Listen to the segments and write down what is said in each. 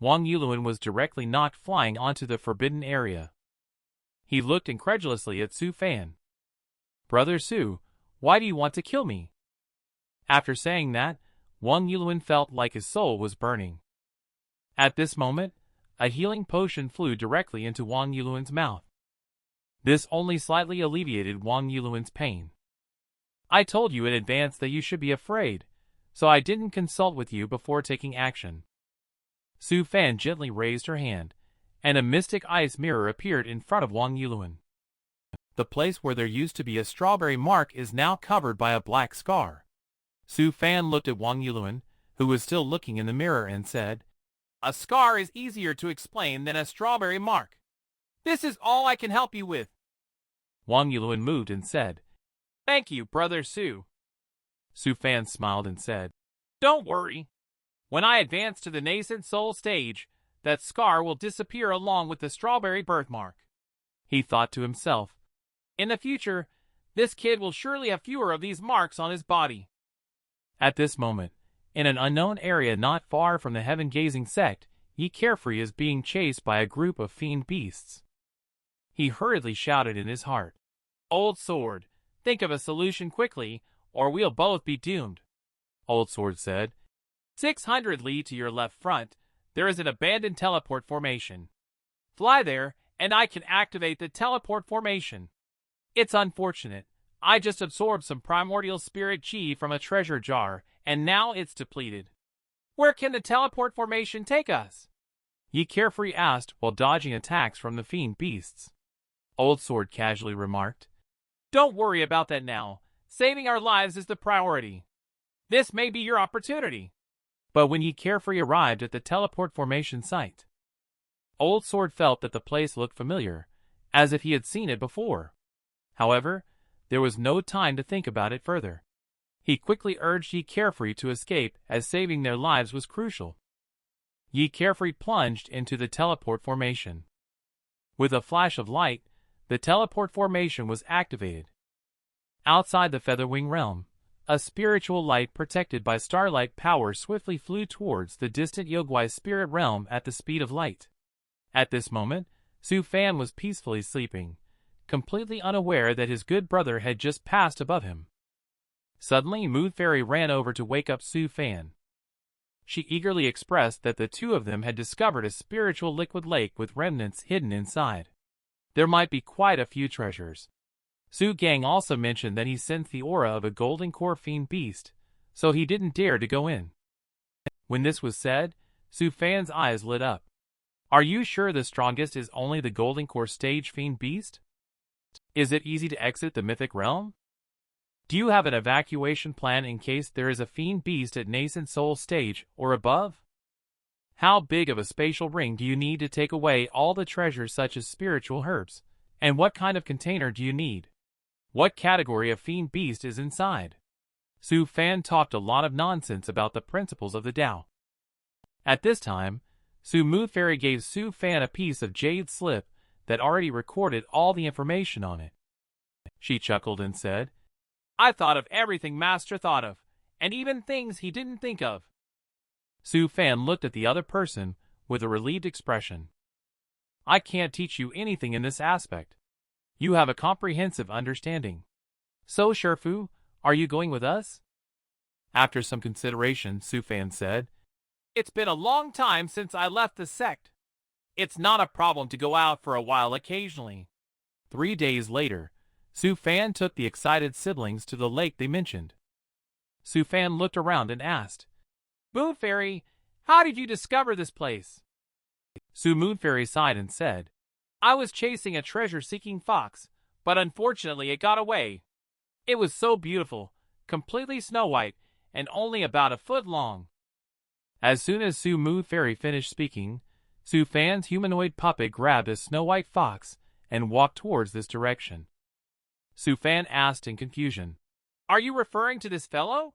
Wang Yulin was directly knocked flying onto the forbidden area. He looked incredulously at Su Fan. "Brother Su, why do you want to kill me?" After saying that, Wang Yulin felt like his soul was burning. At this moment, a healing potion flew directly into Wang Yulin's mouth. This only slightly alleviated Wang Yulin's pain. "I told you in advance that you should be afraid, so I didn't consult with you before taking action." Su Fan gently raised her hand, and a mystic ice mirror appeared in front of Wang Yulin. The place where there used to be a strawberry mark is now covered by a black scar. Su Fan looked at Wang Yulin, who was still looking in the mirror, and said, "A scar is easier to explain than a strawberry mark. This is all I can help you with." Wang Yulin moved and said, "Thank you, Brother Su." Su Fan smiled and said, "Don't worry. When I advance to the nascent soul stage, that scar will disappear along with the strawberry birthmark." He thought to himself, "In the future, this kid will surely have fewer of these marks on his body." At this moment, in an unknown area not far from the heaven-gazing sect, Ye Carefree is being chased by a group of fiend beasts. He hurriedly shouted in his heart, "Old Sword, think of a solution quickly, or we'll both be doomed." Old Sword said, 600 li to your left front, there is an abandoned teleport formation. Fly there, and I can activate the teleport formation. It's unfortunate. I just absorbed some primordial spirit chi from a treasure jar, and now it's depleted. Where can the teleport formation take us?" Ye Carefree asked while dodging attacks from the fiend beasts. Old Sword casually remarked, "Don't worry about that now. Saving our lives is the priority. This may be your opportunity." But when Ye Carefree arrived at the teleport formation site, Old Sword felt that the place looked familiar, as if he had seen it before. However, there was no time to think about it further. He quickly urged Ye Carefree to escape, as saving their lives was crucial. Ye Carefree plunged into the teleport formation. With a flash of light, the teleport formation was activated. Outside the Featherwing realm, a spiritual light protected by starlight power swiftly flew towards the distant Yogwai spirit realm at the speed of light. At this moment, Su Fan was peacefully sleeping, completely unaware that his good brother had just passed above him. Suddenly, Mood Fairy ran over to wake up Su Fan. She eagerly expressed that the two of them had discovered a spiritual liquid lake with remnants hidden inside. There might be quite a few treasures. Su Gang also mentioned that he sensed the aura of a golden core fiend beast, so he didn't dare to go in. When this was said, Su Fan's eyes lit up. "Are you sure the strongest is only the golden core stage fiend beast? Is it easy to exit the mythic realm? Do you have an evacuation plan in case there is a fiend beast at nascent soul stage or above? How big of a spatial ring do you need to take away all the treasures such as spiritual herbs? And what kind of container do you need? What category of fiend beast is inside?" Su Fan talked a lot of nonsense about the principles of the Tao. At this time, Mood Fairy gave Su Fan a piece of jade slip that already recorded all the information on it. She chuckled and said, "I thought of everything Master thought of, and even things he didn't think of." Su Fan looked at the other person with a relieved expression. "I can't teach you anything in this aspect. You have a comprehensive understanding. So, Sherfu, are you going with us?" After some consideration, Su Fan said, "It's been a long time since I left the sect. It's not a problem to go out for a while occasionally." 3 days later, Su Fan took the excited siblings to the lake they mentioned. Su Fan looked around and asked, "Moon Fairy, how did you discover this place?" Moon Fairy sighed and said, "I was chasing a treasure-seeking fox, but unfortunately it got away. It was so beautiful, completely snow-white, and only about a foot long." As soon as Moon Fairy finished speaking, Su Fan's humanoid puppet grabbed a snow-white fox and walked towards this direction. Su Fan asked in confusion, "Are you referring to this fellow?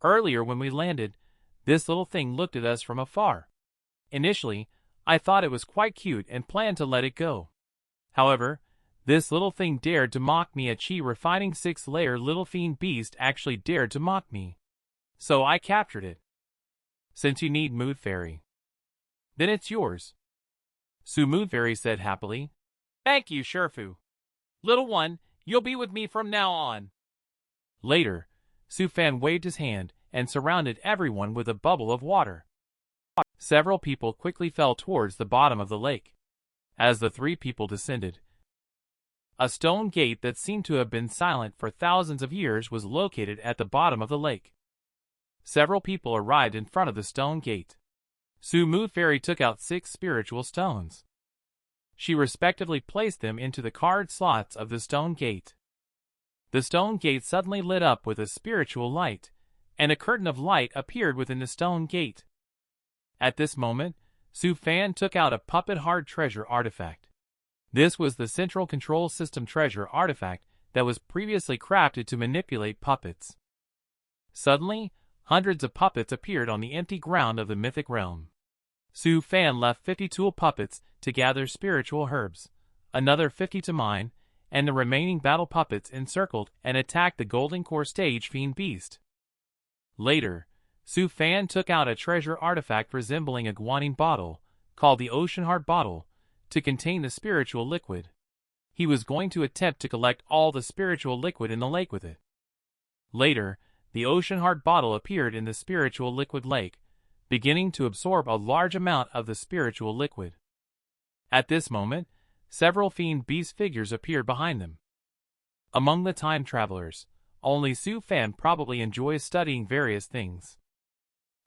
Earlier when we landed, this little thing looked at us from afar. Initially, I thought it was quite cute and planned to let it go. However, this little thing dared to mock me. A chi-refining 6-layer little fiend beast actually dared to mock me. So I captured it. Since you need Mood Fairy." Then it's yours. Su Moonfairy said happily. Thank you, Shifu. Little one, you'll be with me from now on. Later, Su Fan waved his hand and surrounded everyone with a bubble of water. Several people quickly fell towards the bottom of the lake. As the three people descended, a stone gate that seemed to have been silent for thousands of years was located at the bottom of the lake. Several people arrived in front of the stone gate. Su Moonfairy took out 6 spiritual stones. She respectively placed them into the card slots of the stone gate. The stone gate suddenly lit up with a spiritual light, and a curtain of light appeared within the stone gate. At this moment, Su Fan took out a puppet hard treasure artifact. This was the central control system treasure artifact that was previously crafted to manipulate puppets. Suddenly, hundreds of puppets appeared on the empty ground of the mythic realm. Su Fan left 50 tool puppets to gather spiritual herbs, another 50 to mine, and the remaining battle puppets encircled and attacked the golden core stage fiend beast. Later, Su Fan took out a treasure artifact resembling a guanine bottle, called the Ocean Heart Bottle, to contain the spiritual liquid. He was going to attempt to collect all the spiritual liquid in the lake with it. Later, the Ocean Heart Bottle appeared in the spiritual liquid lake, beginning to absorb a large amount of the spiritual liquid. At this moment, several fiend beast figures appeared behind them. Among the time travelers, only Su Fan probably enjoys studying various things.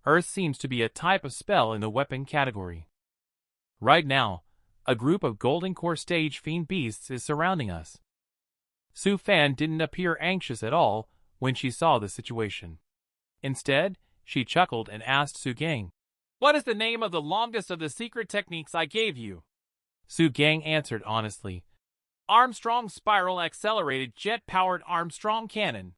Earth seems to be a type of spell in the weapon category. Right now, a group of golden core stage fiend beasts is surrounding us. Su Fan didn't appear anxious at all when she saw the situation. Instead, she chuckled and asked Su Gang, "What is the name of the longest of the secret techniques I gave you?" Su Gang answered honestly, "Armstrong Spiral Accelerated Jet-Powered Armstrong Cannon."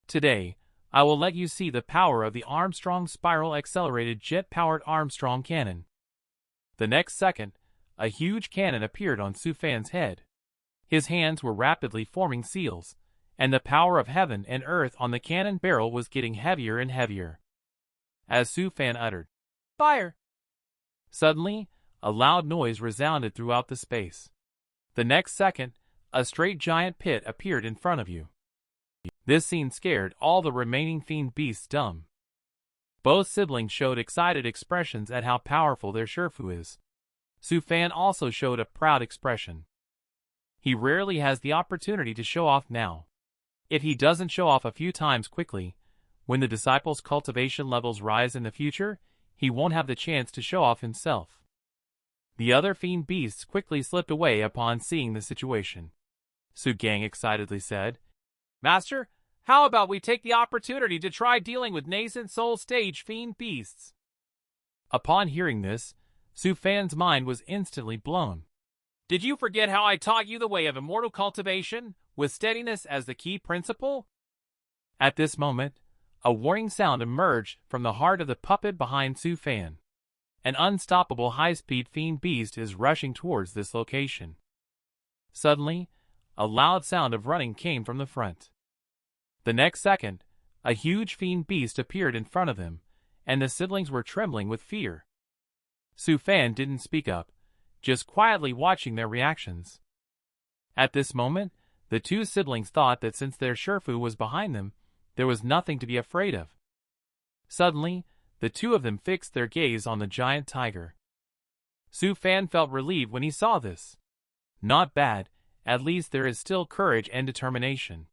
Today, I will let you see the power of the Armstrong Spiral Accelerated Jet-Powered Armstrong Cannon. The next second, a huge cannon appeared on Su Fan's head. His hands were rapidly forming seals, and the power of heaven and earth on the cannon barrel was getting heavier and heavier. As Su Fan uttered, "Fire!" Suddenly, a loud noise resounded throughout the space. The next second, a straight giant pit appeared in front of you. This scene scared all the remaining fiend beasts dumb. Both siblings showed excited expressions at how powerful their Shifu is. Su Fan also showed a proud expression. He rarely has the opportunity to show off now. If he doesn't show off a few times quickly, when the disciples' cultivation levels rise in the future, he won't have the chance to show off himself. The other fiend beasts quickly slipped away upon seeing the situation. Su Gang excitedly said, "Master, how about we take the opportunity to try dealing with nascent soul stage fiend beasts?" Upon hearing this, Su Fan's mind was instantly blown. "Did you forget how I taught you the way of immortal cultivation, with steadiness as the key principle?" At this moment, a warning sound emerged from the heart of the puppet behind Su Fan. An unstoppable high-speed fiend beast is rushing towards this location. Suddenly, a loud sound of running came from the front. The next second, a huge fiend beast appeared in front of them, and the siblings were trembling with fear. Su Fan didn't speak up, just quietly watching their reactions. At this moment, the two siblings thought that since their Shifu was behind them, there was nothing to be afraid of. Suddenly, the two of them fixed their gaze on the giant tiger. Su Fan felt relieved when he saw this. Not bad, at least there is still courage and determination.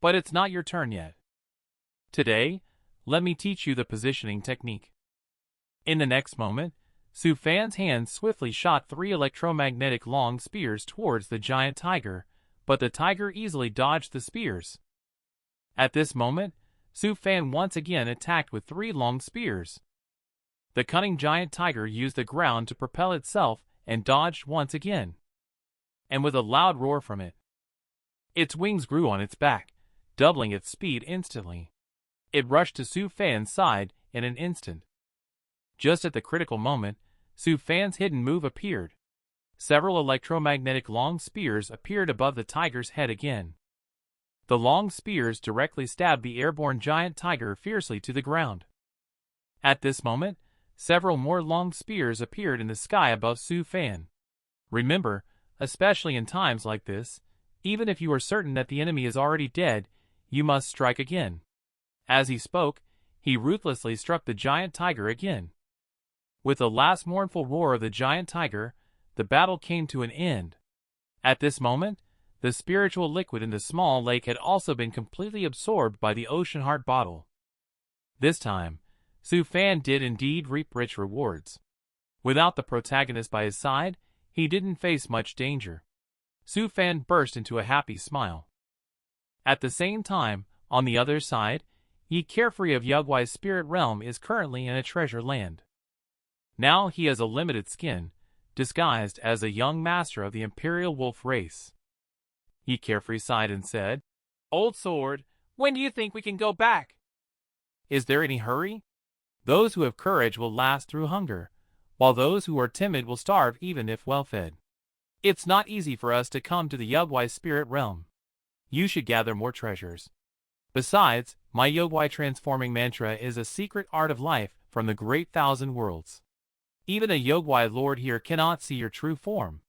But it's not your turn yet. Today, let me teach you the positioning technique. In the next moment, Su Fan's hands swiftly shot 3 electromagnetic long spears towards the giant tiger, but the tiger easily dodged the spears. At this moment, Su Fan once again attacked with 3 long spears. The cunning giant tiger used the ground to propel itself and dodged once again. And with a loud roar from it, its wings grew on its back, doubling its speed instantly. It rushed to Su Fan's side in an instant. Just at the critical moment, Su Fan's hidden move appeared. Several electromagnetic long spears appeared above the tiger's head again. The long spears directly stabbed the airborne giant tiger fiercely to the ground. At this moment, several more long spears appeared in the sky above Su Fan. Remember, especially in times like this, even if you are certain that the enemy is already dead, you must strike again. As he spoke, he ruthlessly struck the giant tiger again. With the last mournful roar of the giant tiger, the battle came to an end. At this moment, the spiritual liquid in the small lake had also been completely absorbed by the ocean heart bottle. This time, Su Fan did indeed reap rich rewards. Without the protagonist by his side, he didn't face much danger. Su Fan burst into a happy smile. At the same time, on the other side, Ye Carefree of Yugwai's spirit realm is currently in a treasure land. Now he has a limited skin, disguised as a young master of the Imperial Wolf race. Ye Carefree sighed and said, "Old Sword, when do you think we can go back? Is there any hurry? Those who have courage will last through hunger, while those who are timid will starve even if well-fed. It's not easy for us to come to the Yugwai spirit realm. You should gather more treasures. Besides, my Yugwai transforming mantra is a secret art of life from the great thousand worlds. Even a Yugwai lord here cannot see your true form.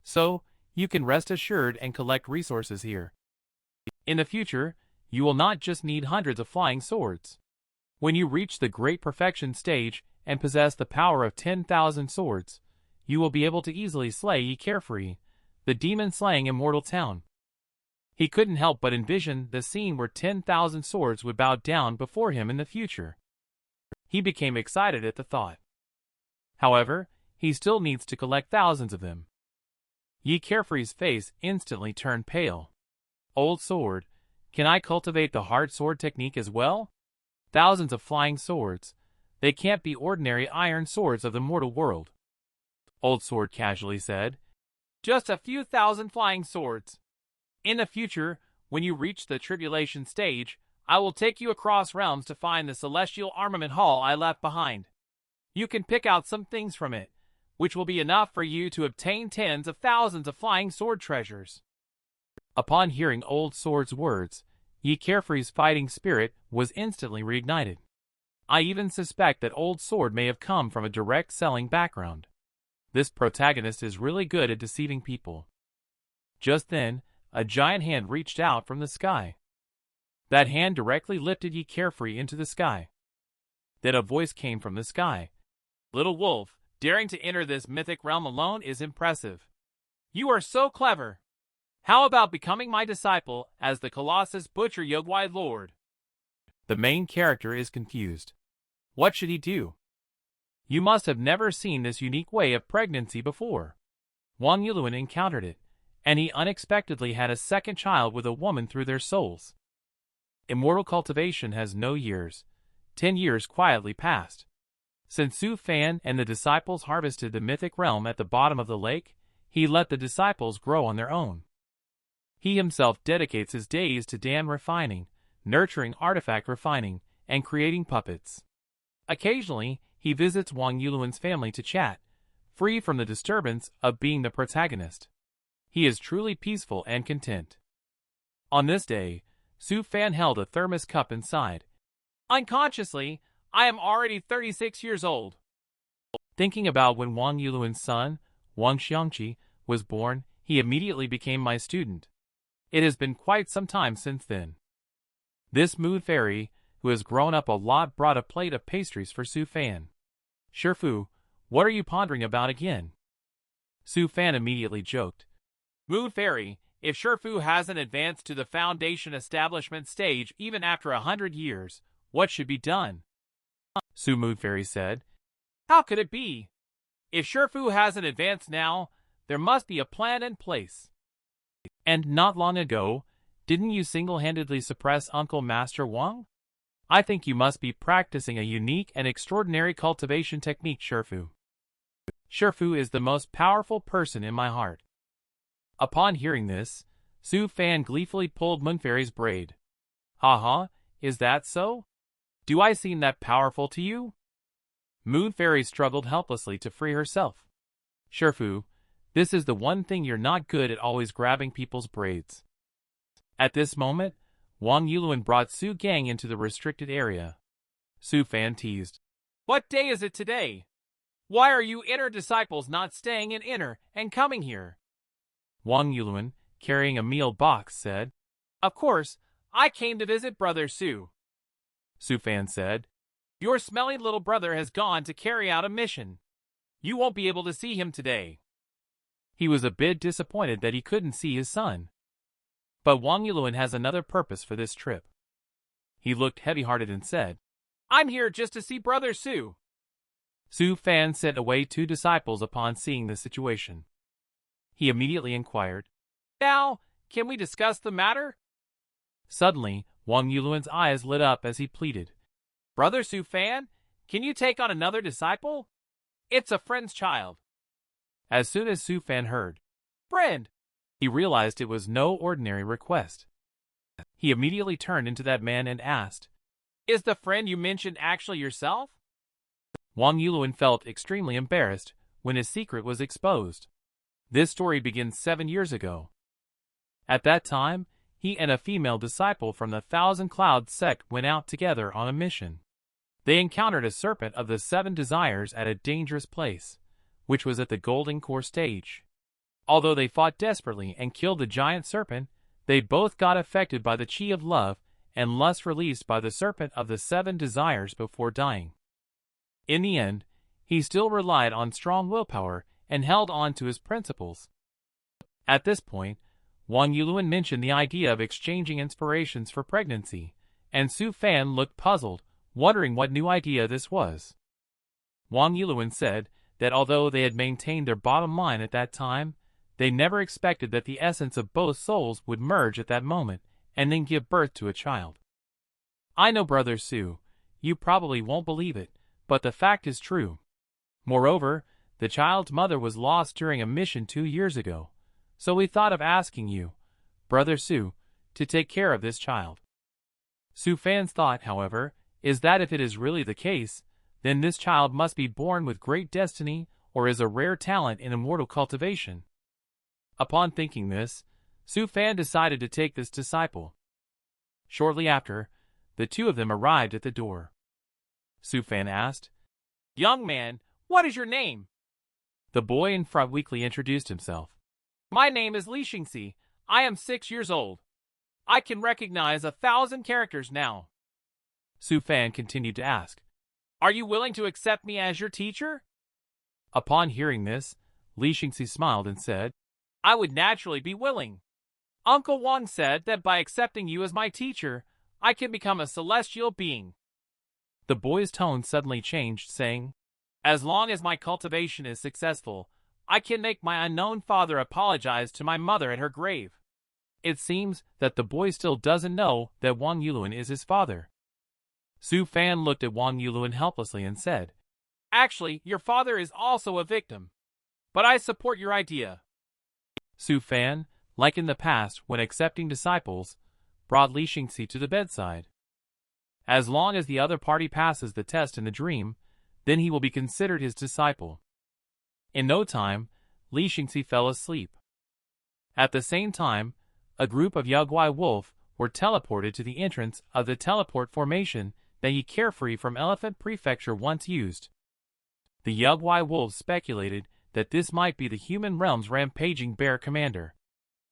So, you can rest assured and collect resources here. In the future, you will not just need hundreds of flying swords. When you reach the great perfection stage and possess the power of 10,000 swords, you will be able to easily slay Ye Carefree, the demon-slaying immortal town." He couldn't help but envision the scene where 10,000 swords would bow down before him in the future. He became excited at the thought. However, he still needs to collect thousands of them. Ye Carefree's face instantly turned pale. "Old Sword, can I cultivate the hard sword technique as well? Thousands of flying swords. They can't be ordinary iron swords of the mortal world." Old Sword casually said, "Just a few thousand flying swords. In the future, when you reach the tribulation stage, I will take you across realms to find the celestial armament hall I left behind. You can pick out some things from it, which will be enough for you to obtain tens of thousands of flying sword treasures." Upon hearing Old Sword's words, Ye Carefree's fighting spirit was instantly reignited. I even suspect that Old Sword may have come from a direct selling background. This protagonist is really good at deceiving people. Just then, a giant hand reached out from the sky. That hand directly lifted Ye Carefree into the sky. Then a voice came from the sky. "Little wolf, daring to enter this mythic realm alone is impressive. You are so clever. How about becoming my disciple as the Colossus Butcher Yugwai Lord?" The main character is confused. What should he do? You must have never seen this unique way of pregnancy before. Wang Yulun encountered it, and he unexpectedly had a second child with a woman through their souls. Immortal cultivation has no years. 10 years quietly passed. Since Su Fan and the disciples harvested the mythic realm at the bottom of the lake, he let the disciples grow on their own. He himself dedicates his days to dam refining, nurturing artifact refining, and creating puppets. Occasionally, he visits Wang Yulun's family to chat, free from the disturbance of being the protagonist. He is truly peaceful and content. On this day, Su Fan held a thermos cup inside. "Unconsciously, I am already 36 years old." Thinking about when Wang Yulun's son, Wang Xianxia, was born, he immediately became my student. It has been quite some time since then. This mood fairy, who has grown up a lot, brought a plate of pastries for Su Fan. "Shifu, what are you pondering about again?" Su Fan immediately joked. "Mood fairy, if Shifu hasn't advanced to the foundation establishment stage even after 100 years, what should be done?" Su Mood Fairy said. "How could it be? If Shifu hasn't advanced now, there must be a plan in place. And not long ago, didn't you single-handedly suppress Uncle Master Wang? I think you must be practicing a unique and extraordinary cultivation technique, Shifu. Shifu is the most powerful person in my heart." Upon hearing this, Su Fan gleefully pulled Moonfairy's braid. "Ha, is that so? Do I seem that powerful to you?" Moonfairy struggled helplessly to free herself. "Shifu, this is the one thing you're not good at, always grabbing people's braids." At this moment, Wang Yulun brought Su Gang into the restricted area. Su Fan teased. What day is it today? Why are you inner disciples not staying in inner and coming here? Wang Yulun, carrying a meal box, said. Of course, I came to visit Brother Su. Su Fan said. Your smelly little brother has gone to carry out a mission. You won't be able to see him today. He was a bit disappointed that he couldn't see his son. But Wang Yulun has another purpose for this trip. He looked heavy-hearted and said, I'm here just to see Brother Su. Su Fan sent away 2 disciples upon seeing the situation. He immediately inquired, Now, can we discuss the matter? Suddenly, Wang Yulun's eyes lit up as he pleaded, Brother Su Fan, can you take on another disciple? It's a friend's child. As soon as Su Fan heard, friend, he realized it was no ordinary request. He immediately turned into that man and asked, Is the friend you mentioned actually yourself? Wang Yulun felt extremely embarrassed when his secret was exposed. This story begins 7 years ago. At that time, he and a female disciple from the Thousand Clouds sect went out together on a mission. They encountered a serpent of the 7 desires at a dangerous place, which was at the Golden Core stage. Although they fought desperately and killed the giant serpent, they both got affected by the chi of love and lust released by the serpent of the 7 desires before dying. In the end, he still relied on strong willpower and held on to his principles. At this point, Wang Yulun mentioned the idea of exchanging inspirations for pregnancy, and Su Fan looked puzzled, wondering what new idea this was. Wang Yulun said that although they had maintained their bottom line at that time, they never expected that the essence of both souls would merge at that moment and then give birth to a child. I know, Brother Su, you probably won't believe it, but the fact is true. Moreover, the child's mother was lost during a mission 2 years ago, so we thought of asking you, Brother Su, to take care of this child. Su Fan's thought, however, is that if it is really the case, then this child must be born with great destiny or is a rare talent in immortal cultivation. Upon thinking this, Su Fan decided to take this disciple. Shortly after, the 2 of them arrived at the door. Su Fan asked, Young man, what is your name? The boy in front weakly introduced himself. My name is Xianxia. I am 6 years old. I can recognize 1,000 characters now. Su Fan continued to ask, Are you willing to accept me as your teacher? Upon hearing this, Xianxia smiled and said, I would naturally be willing. Uncle Wang said that by accepting you as my teacher, I can become a celestial being. The boy's tone suddenly changed, saying, As long as my cultivation is successful, I can make my unknown father apologize to my mother at her grave. It seems that the boy still doesn't know that Wang Yulun is his father. Su Fan looked at Wang Yulun helplessly and said, Actually, your father is also a victim. But I support your idea. Su Fan, like in the past when accepting disciples, brought Xianxia to the bedside. As long as the other party passes the test in the dream, then he will be considered his disciple. In no time, Xianxia fell asleep. At the same time, a group of Yugwai wolf were teleported to the entrance of the teleport formation that Yi Carefree from Elephant Prefecture once used. The Yugwai wolves speculated that this might be the human realm's rampaging bear commander.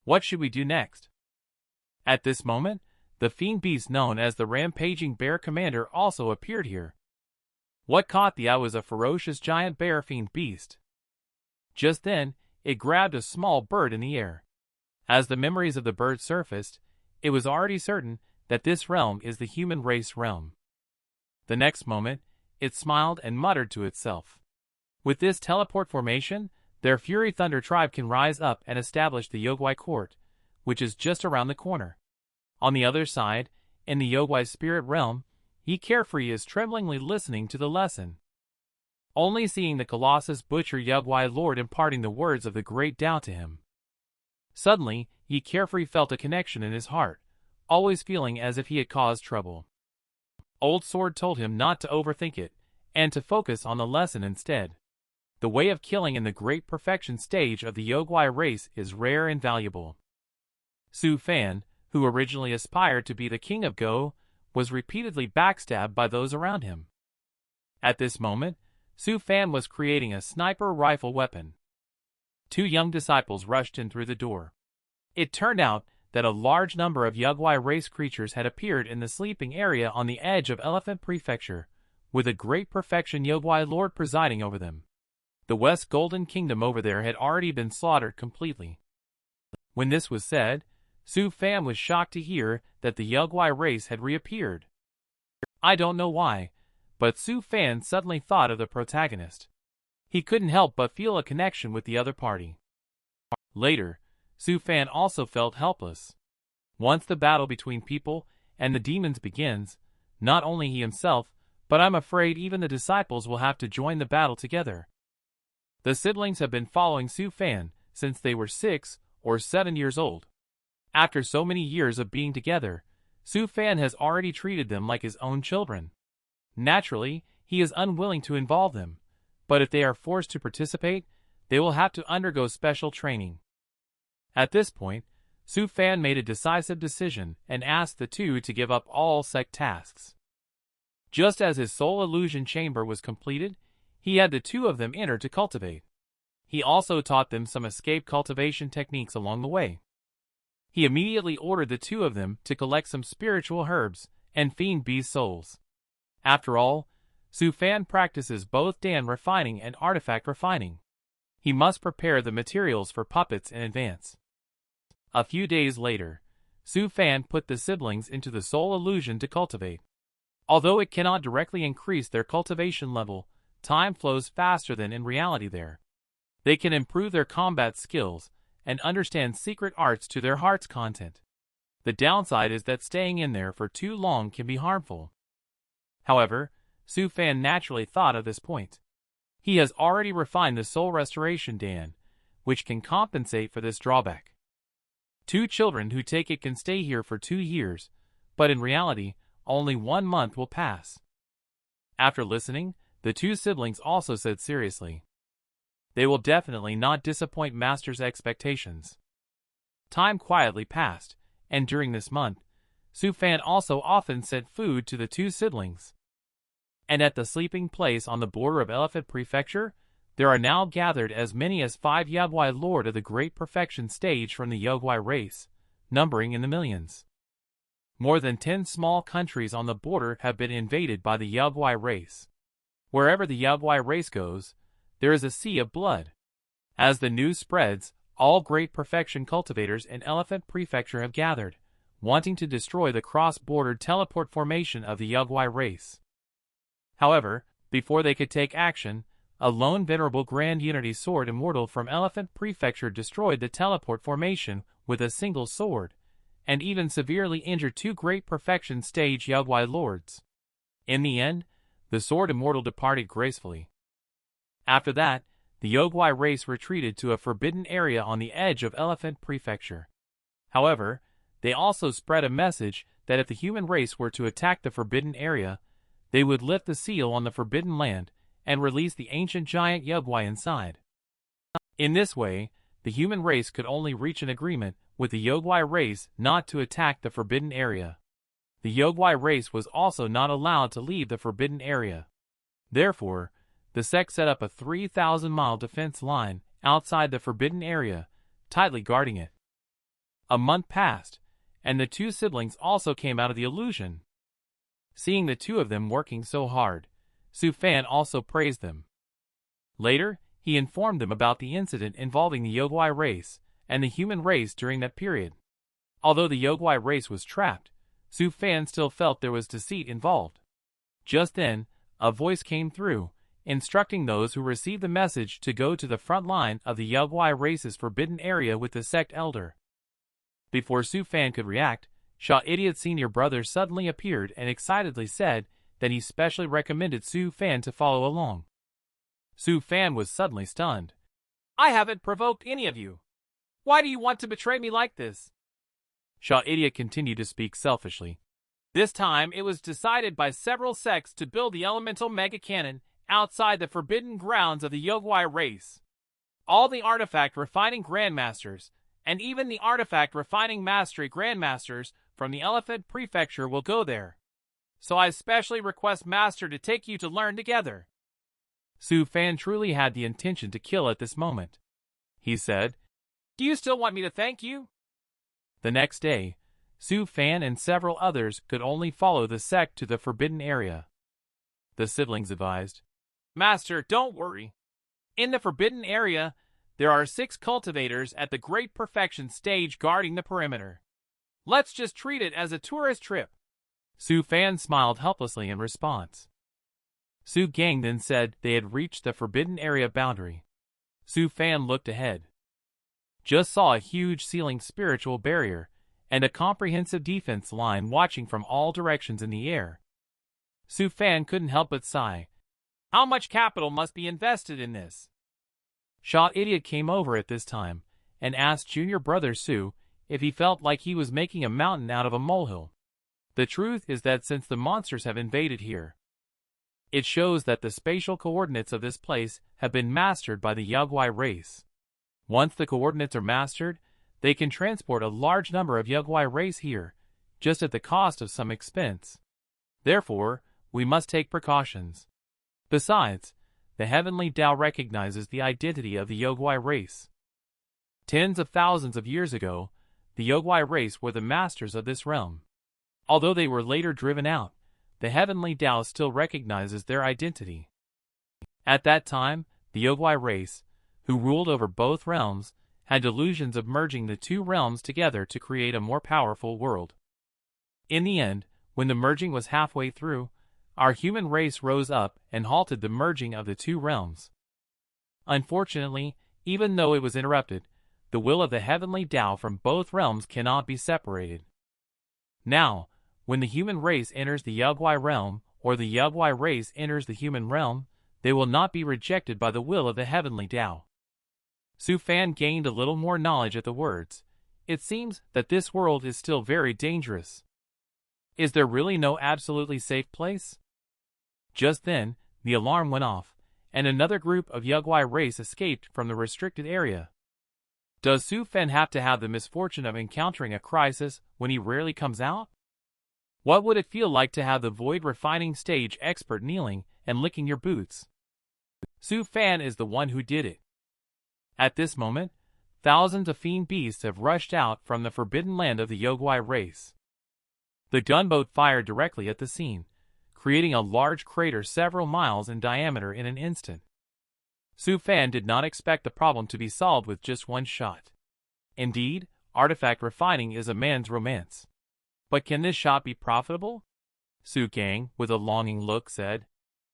What should we do next? At this moment, the fiend beast known as the rampaging bear commander also appeared here. What caught the eye was a ferocious giant bear fiend beast. Just then, it grabbed a small bird in the air. As the memories of the bird surfaced, it was already certain that this realm is the human race realm. The next moment, it smiled and muttered to itself. With this teleport formation, their Fury Thunder tribe can rise up and establish the Yogwai court, which is just around the corner. On the other side, in the Yogwai spirit realm, Yi Carefree is tremblingly listening to the lesson. Only seeing the Colossus Butcher Yugwai Lord imparting the words of the great Tao to him. Suddenly, Yi Carefree felt a connection in his heart, always feeling as if he had caused trouble. Old Sword told him not to overthink it, and to focus on the lesson instead. The way of killing in the great perfection stage of the Yogwai race is rare and valuable. Su Fan, who originally aspired to be the king of Go, was repeatedly backstabbed by those around him. At this moment, Su Fan was creating a sniper rifle weapon. Two young disciples rushed in through the door. It turned out that a large number of Yogwai race creatures had appeared in the sleeping area on the edge of Elephant Prefecture, with a great perfection Yogwai lord presiding over them. The West Golden Kingdom over there had already been slaughtered completely. When this was said, Su Fan was shocked to hear that the Yogwai race had reappeared. I don't know why, but Su Fan suddenly thought of the protagonist. He couldn't help but feel a connection with the other party. Later, Su Fan also felt helpless. Once the battle between people and the demons begins, not only he himself, but I'm afraid even the disciples will have to join the battle together. The siblings have been following Su Fan since they were 6 or 7 years old. After so many years of being together, Su Fan has already treated them like his own children. Naturally, he is unwilling to involve them, but if they are forced to participate, they will have to undergo special training. At this point, Su Fan made a decisive decision and asked the two to give up all sect tasks. Just as his soul illusion chamber was completed, he had the two of them enter to cultivate. He also taught them some escape cultivation techniques along the way. He immediately ordered the two of them to collect some spiritual herbs and fiend beast souls. After all, Su Fan practices both Dan refining and artifact refining. He must prepare the materials for puppets in advance. A few days later, Su Fan put the siblings into the soul illusion to cultivate. Although it cannot directly increase their cultivation level, time flows faster than in reality there. They can improve their combat skills and understand secret arts to their heart's content. The downside is that staying in there for too long can be harmful. However, Su Fan naturally thought of this point. He has already refined the soul restoration Dan, which can compensate for this drawback. Two children who take it can stay here for 2 years, but in reality, only 1 month will pass. After listening, the two siblings also said seriously, they will definitely not disappoint Master's expectations. Time quietly passed, and during this month, Su Fan also often sent food to the two siblings. And at the sleeping place on the border of Elephant Prefecture, there are now gathered as many as 5 Yogwai Lord of the Great Perfection stage from the Yogwai race, numbering in the millions. More than 10 small countries on the border have been invaded by the Yogwai race. Wherever the Yogwai race goes, there is a sea of blood. As the news spreads, all Great Perfection cultivators in Elephant Prefecture have gathered, wanting to destroy the cross-border teleport formation of the Yogwai race. However, before they could take action, a lone venerable Grand Unity Sword Immortal from Elephant Prefecture destroyed the teleport formation with a single sword, and even severely injured 2 Great Perfection stage Yogwai lords. In the end, the Sword Immortal departed gracefully. After that, the Yogwai race retreated to a forbidden area on the edge of Elephant Prefecture. However, they also spread a message that if the human race were to attack the forbidden area, they would lift the seal on the forbidden land and release the ancient giant Yogwai inside. In this way, the human race could only reach an agreement with the Yogwai race not to attack the forbidden area. The Yogwai race was also not allowed to leave the forbidden area. Therefore, the sect set up a 3,000-mile defense line outside the forbidden area, tightly guarding it. A month passed, and the two siblings also came out of the illusion. Seeing the two of them working so hard, Su Fan also praised them. Later, he informed them about the incident involving the Yogwai race and the human race during that period. Although the Yogwai race was trapped, Su Fan still felt there was deceit involved. Just then, a voice came through, instructing those who received the message to go to the front line of the Yogwai race's forbidden area with the sect elder. Before Su Fan could react, Xianxia's senior brother suddenly appeared and excitedly said that he specially recommended Su Fan to follow along. Su Fan was suddenly stunned. I haven't provoked any of you. Why do you want to betray me like this? Xianxia continued to speak selfishly. This time it was decided by several sects to build the elemental mega cannon outside the forbidden grounds of the Yogwai race. All the artifact refining grandmasters, and even the artifact refining mastery grandmasters from the Elephant Prefecture will go there. so I specially request Master to take you to learn together. Su Fan truly had the intention to kill at this moment. He said, "Do you still want me to thank you?" The next day, Su Fan and several others could only follow the sect to the forbidden area. The siblings advised, "Master, don't worry. In the forbidden area, there are 6 cultivators at the Great Perfection stage guarding the perimeter. Let's just treat it as a tourist trip." Su Fan smiled helplessly in response. Su Gang then said they had reached the forbidden area boundary. Su Fan looked ahead. Just saw a huge ceiling spiritual barrier and a comprehensive defense line watching from all directions in the air. Su Fan couldn't help but sigh. How much capital must be invested in this? Shaw Idiot came over at this time and asked junior brother Su if he felt like he was making a mountain out of a molehill. The truth is that since the monsters have invaded here, it shows that the spatial coordinates of this place have been mastered by the Yugwai race. Once the coordinates are mastered, they can transport a large number of Yugwai race here, just at the cost of some expense. Therefore, we must take precautions. Besides, the Heavenly Tao recognizes the identity of the Yugwai race. Tens of thousands of years ago, the Yugwai race were the masters of this realm. Although they were later driven out, the Heavenly Tao still recognizes their identity. At that time, the Yugwai race, who ruled over both realms, had delusions of merging the 2 realms together to create a more powerful world. In the end, when the merging was halfway through, our human race rose up and halted the merging of the 2 realms. Unfortunately, even though it was interrupted, the will of the Heavenly Tao from both realms cannot be separated. Now, when the human race enters the Yugwai realm, or the Yugwai race enters the human realm, they will not be rejected by the will of the Heavenly Tao. Su Fan gained a little more knowledge at the words. It seems that this world is still very dangerous. Is there really no absolutely safe place? Just then, the alarm went off, and another group of Yugwai race escaped from the restricted area. Does Su Fan have to have the misfortune of encountering a crisis when he rarely comes out? What would it feel like to have the void refining stage expert kneeling and licking your boots? Su Fan is the one who did it. At this moment, thousands of fiend beasts have rushed out from the forbidden land of the Yugwai race. The gunboat fired directly at the scene, creating a large crater several miles in diameter in an instant. Su Fan did not expect the problem to be solved with just one shot. Indeed, artifact refining is a man's romance. But can this shot be profitable? Su Gang, with a longing look, said,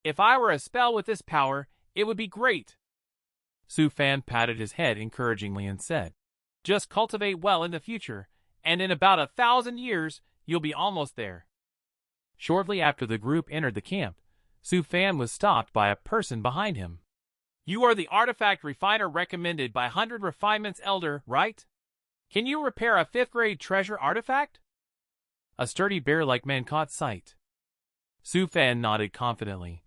"If I were a spell with this power, it would be great." Su Fan patted his head encouragingly and said, "Just cultivate well in the future, and in about 1,000 years, you'll be almost there." Shortly after the group entered the camp, Su Fan was stopped by a person behind him. "You are the artifact refiner recommended by 100 Refinements Elder, right? Can you repair a 5th grade treasure artifact?" A sturdy bear-like man caught sight. Su Fan nodded confidently.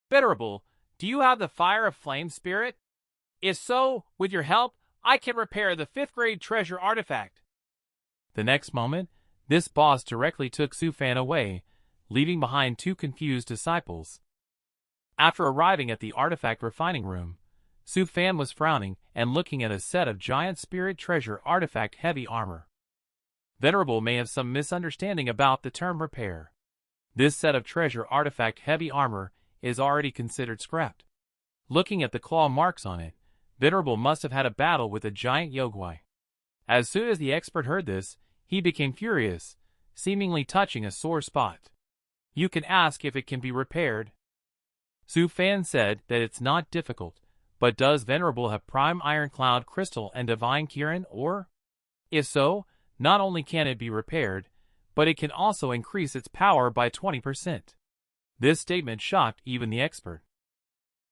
"Venerable, do you have the Fire of Flame spirit? If so, with your help, I can repair the 5th grade treasure artifact." The next moment, this boss directly took Su Fan away, leaving behind 2 confused disciples. After arriving at the artifact refining room, Su Fan was frowning and looking at a set of giant spirit treasure artifact heavy armor. Venerable may have some misunderstanding about the term repair. This set of treasure artifact heavy armor is already considered scrapped. Looking at the claw marks on it, Venerable must have had a battle with a giant Yugwai. As soon as the expert heard this, he became furious, seemingly touching a sore spot. "You can ask if it can be repaired." Su Fan said that it's not difficult, but does Venerable have prime ironclad crystal and divine Kirin, or? If so, not only can it be repaired, but it can also increase its power by 20%. This statement shocked even the expert.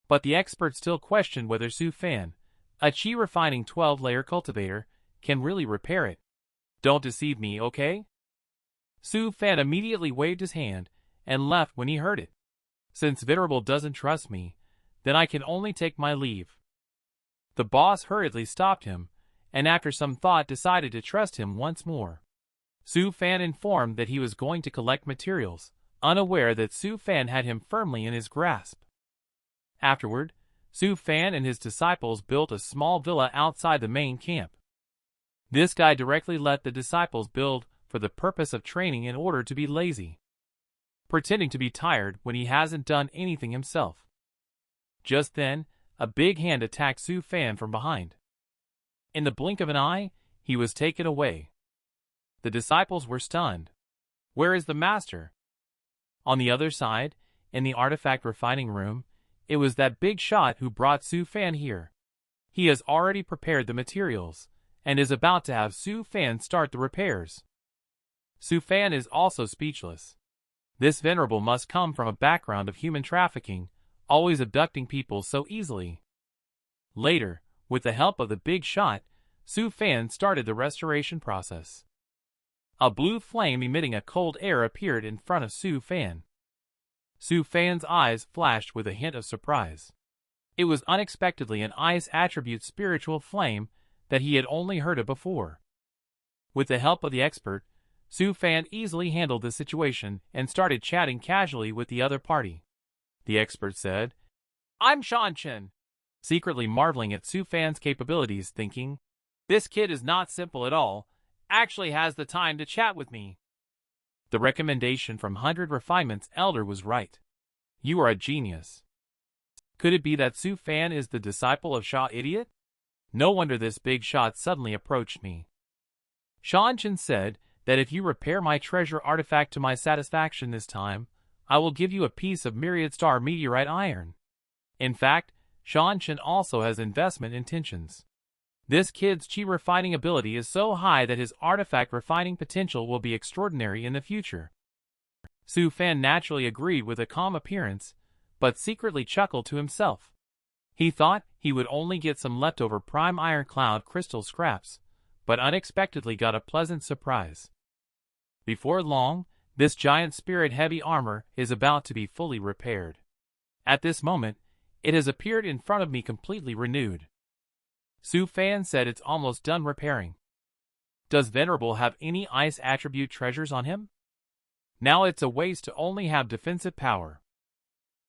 But the expert still questioned whether Su Fan, a chi refining 12-layer cultivator, can really repair it. "Don't deceive me, okay?" Su Fan immediately waved his hand and left when he heard it. "Since Venerable doesn't trust me, then I can only take my leave." The boss hurriedly stopped him, and after some thought decided to trust him once more. Su Fan informed that he was going to collect materials, unaware that Su Fan had him firmly in his grasp. Afterward, Su Fan and his disciples built a small villa outside the main camp. This guy directly let the disciples build for the purpose of training in order to be lazy, pretending to be tired when he hasn't done anything himself. Just then, a big hand attacked Su Fan from behind. In the blink of an eye, he was taken away. The disciples were stunned. Where is the master? On the other side, in the artifact refining room, it was that big shot who brought Su Fan here. He has already prepared the materials, and is about to have Su Fan start the repairs. Su Fan is also speechless. This venerable must come from a background of human trafficking, always abducting people so easily. Later, with the help of the big shot, Su Fan started the restoration process. A blue flame emitting a cold air appeared in front of Su Fan. Su Fan's eyes flashed with a hint of surprise. It was unexpectedly an ice attribute spiritual flame that he had only heard of before. With the help of the expert, Su Fan easily handled the situation and started chatting casually with the other party. The expert said, "I'm Xianxia," secretly marveling at Su Fan's capabilities, thinking, "This kid is not simple at all, actually has the time to chat with me." The recommendation from 100 Refinements Elder was right. You are a genius. Could it be that Su Fan is the disciple of Sha Idiot? No wonder this big shot suddenly approached me. Xianxia said that if you repair my treasure artifact to my satisfaction this time, I will give you a piece of myriad star meteorite iron. In fact, Xianxia also has investment intentions. This kid's chi refining ability is so high that his artifact refining potential will be extraordinary in the future. Su Fan naturally agreed with a calm appearance, but secretly chuckled to himself. He thought he would only get some leftover prime iron cloud crystal scraps, but unexpectedly got a pleasant surprise. Before long, this giant spirit heavy armor is about to be fully repaired. At this moment, it has appeared in front of me completely renewed. Su Fan said it's almost done repairing. Does Venerable have any ice attribute treasures on him? Now it's a waste to only have defensive power.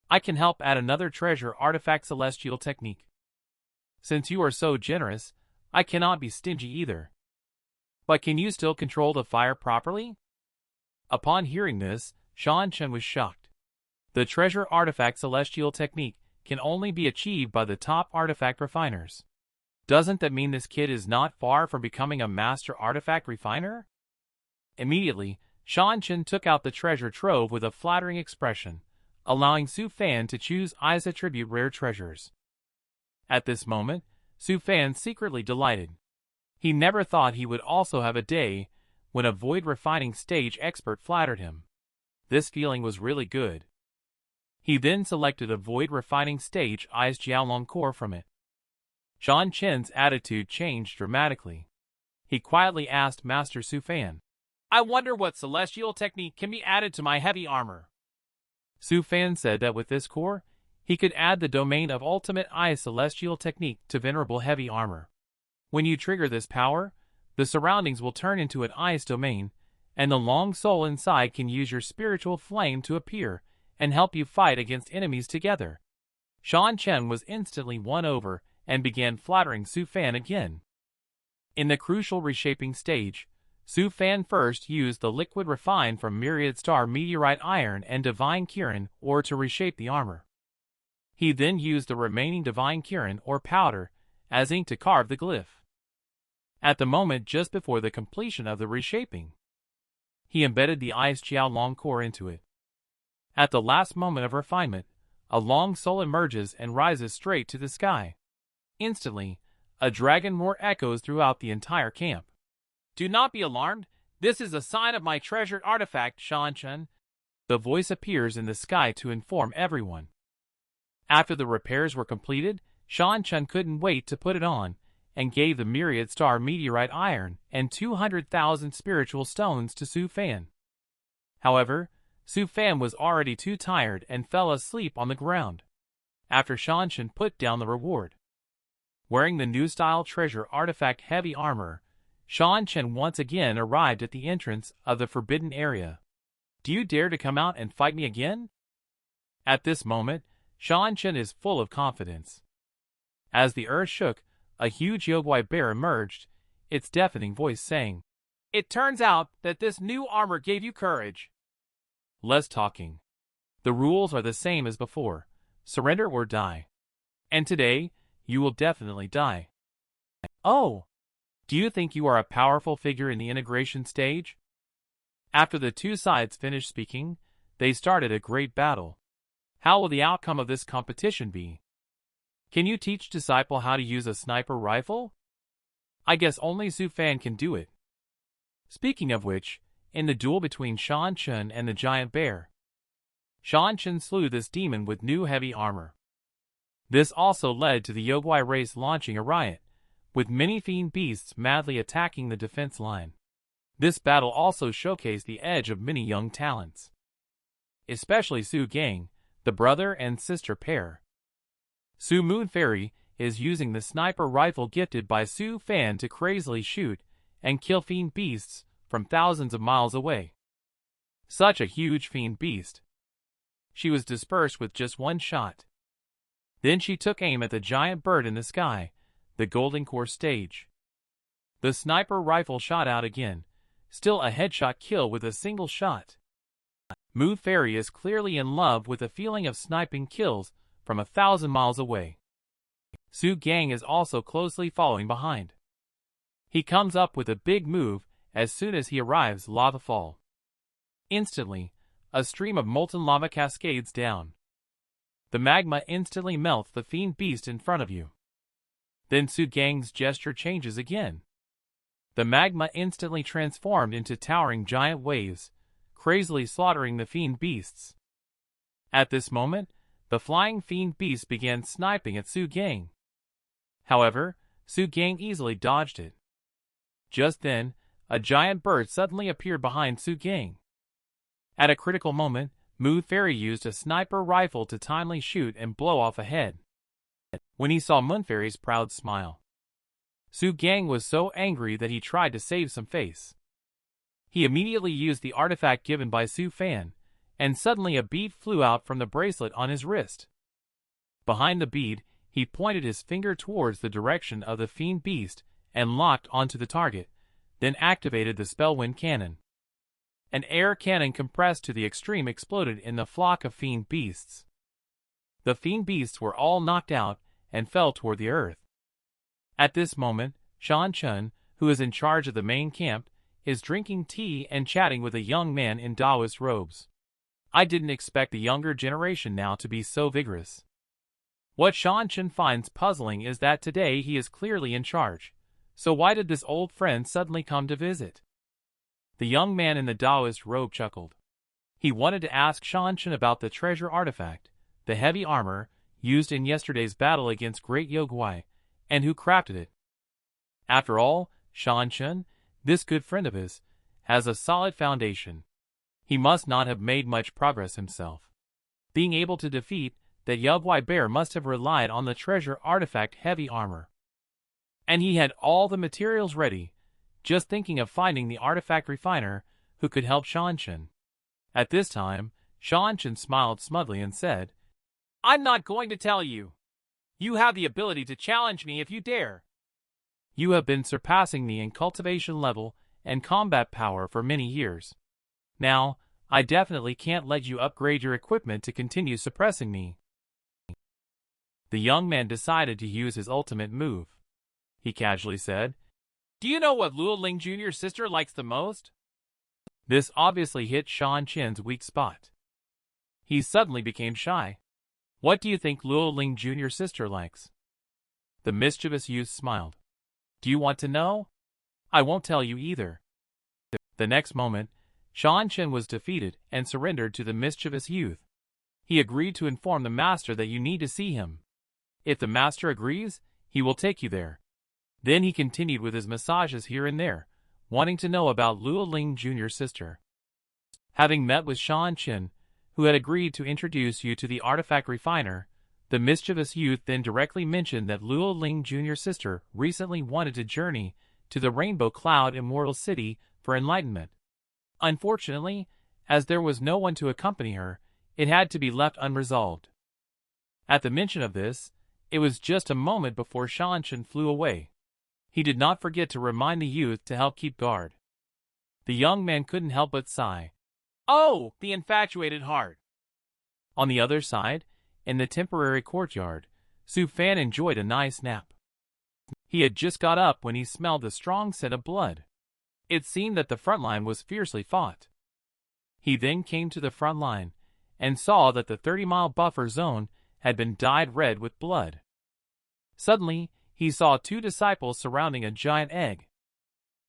I can help add another treasure artifact celestial technique. Since you are so generous, I cannot be stingy either. But can you still control the fire properly? Upon hearing this, Xianxia was shocked. The treasure artifact celestial technique can only be achieved by the top artifact refiners. Doesn't that mean this kid is not far from becoming a master artifact refiner? Immediately, Xianxia took out the treasure trove with a flattering expression, allowing Su Fan to choose Ice attribute rare treasures. At this moment, Su Fan secretly delighted. He never thought he would also have a day when a void refining stage expert flattered him. This feeling was really good. He then selected a void refining stage Ice Jiaolong core from it. Xianxia's attitude changed dramatically. He quietly asked Master Su Fan, "I wonder what celestial technique can be added to my heavy armor." Su Fan said that with this core, he could add the domain of ultimate ice celestial technique to venerable heavy armor. When you trigger this power, the surroundings will turn into an ice domain, and the long soul inside can use your spiritual flame to appear and help you fight against enemies together. Xianxia was instantly won over and began flattering Su Fan again. In the crucial reshaping stage, Su Fan first used the liquid refined from myriad star meteorite iron and divine Kirin ore to reshape the armor. He then used the remaining divine Kirin or powder as ink to carve the glyph. At the moment just before the completion of the reshaping, he embedded the Ice Jiaolong core into it. At the last moment of refinement, a long soul emerges and rises straight to the sky. Instantly, a dragon roar echoes throughout the entire camp. "Do not be alarmed, this is a sign of my treasured artifact, Xianxia." The voice appears in the sky to inform everyone. After the repairs were completed, Xianxia couldn't wait to put it on, and gave the myriad star meteorite iron and 200,000 spiritual stones to Su Fan. However, Su Fan was already too tired and fell asleep on the ground. After Xianxia put down the reward. Wearing the new style treasure artifact heavy armor, Xianxia once again arrived at the entrance of the forbidden area. Do you dare to come out and fight me again? At this moment, Xianxia is full of confidence. As the earth shook, a huge Yogwai bear emerged, its deafening voice saying, "It turns out that this new armor gave you courage." Less talking. The rules are the same as before. Surrender or die. And today, you will definitely die. Oh! Do you think you are a powerful figure in the integration stage? After the two sides finished speaking, they started a great battle. How will the outcome of this competition be? Can you teach disciple how to use a sniper rifle? I guess only Su Fan can do it. Speaking of which, in the duel between Xianxia and the giant bear, Xianxia slew this demon with new heavy armor. This also led to the Yogwai race launching a riot, with many fiend beasts madly attacking the defense line. This battle also showcased the edge of many young talents, especially Su Gang, the brother and sister pair. Su Moon Fairy is using the sniper rifle gifted by Su Fan to crazily shoot and kill fiend beasts from thousands of miles away. Such a huge fiend beast. She was dispersed with just one shot. Then she took aim at the giant bird in the sky, the golden core stage. The sniper rifle shot out again, still a headshot kill with a single shot. Moon Fairy is clearly in love with the feeling of sniping kills from 1,000 miles away. Su Gang is also closely following behind. He comes up with a big move as soon as he arrives lava fall. Instantly, a stream of molten lava cascades down. The magma instantly melts the fiend beast in front of you. Then Su Gang's gesture changes again. The magma instantly transformed into towering giant waves, crazily slaughtering the fiend beasts. At this moment, the flying fiend beast began sniping at Su Gang. However, Su Gang easily dodged it. Just then, a giant bird suddenly appeared behind Su Gang. At a critical moment, Moon Fairy used a sniper rifle to timely shoot and blow off a head. When he saw Moon Fairy's proud smile, Su Gang was so angry that he tried to save some face. He immediately used the artifact given by Su Fan, and suddenly a bead flew out from the bracelet on his wrist. Behind the bead, he pointed his finger towards the direction of the fiend beast and locked onto the target, then activated the spellwind cannon. An air cannon compressed to the extreme exploded in the flock of fiend beasts. The fiend beasts were all knocked out and fell toward the earth. At this moment, Xianxia, who is in charge of the main camp, is drinking tea and chatting with a young man in Taoist robes. I didn't expect the younger generation now to be so vigorous. What Xianxia finds puzzling is that today he is clearly in charge, so why did this old friend suddenly come to visit? The young man in the Taoist robe chuckled. He wanted to ask Xianxia about the treasure artifact, the heavy armor, used in yesterday's battle against Great Yogwai, and who crafted it. After all, Xianxia, this good friend of his, has a solid foundation. He must not have made much progress himself. Being able to defeat that Yogwai bear must have relied on the treasure artifact heavy armor. And he had all the materials ready, just thinking of finding the artifact refiner who could help Xianxia. At this time, Xianxia smiled smugly and said, "I'm not going to tell you. You have the ability to challenge me if you dare. You have been surpassing me in cultivation level and combat power for many years. Now, I definitely can't let you upgrade your equipment to continue suppressing me." The young man decided to use his ultimate move. He casually said, "Do you know what Luo Ling Jr.'s sister likes the most?" This obviously hit Xianxia's weak spot. He suddenly became shy. "What do you think Luo Ling Jr.'s sister likes?" The mischievous youth smiled. "Do you want to know? I won't tell you either." The next moment, Xianxia was defeated and surrendered to the mischievous youth. He agreed to inform the master that you need to see him. If the master agrees, he will take you there. Then he continued with his massages here and there, wanting to know about Luo Ling Jr.'s sister. Having met with Xianxia, who had agreed to introduce you to the artifact refiner, the mischievous youth then directly mentioned that Luo Ling Jr.'s sister recently wanted to journey to the Rainbow Cloud Immortal City for enlightenment. Unfortunately, as there was no one to accompany her, it had to be left unresolved. At the mention of this, it was just a moment before Xianxia flew away. He did not forget to remind the youth to help keep guard. The young man couldn't help but sigh. Oh, the infatuated heart! On the other side, in the temporary courtyard, Su Fan enjoyed a nice nap. He had just got up when he smelled the strong scent of blood. It seemed that the front line was fiercely fought. He then came to the front line, and saw that the 30-mile buffer zone had been dyed red with blood. Suddenly, he saw two disciples surrounding a giant egg.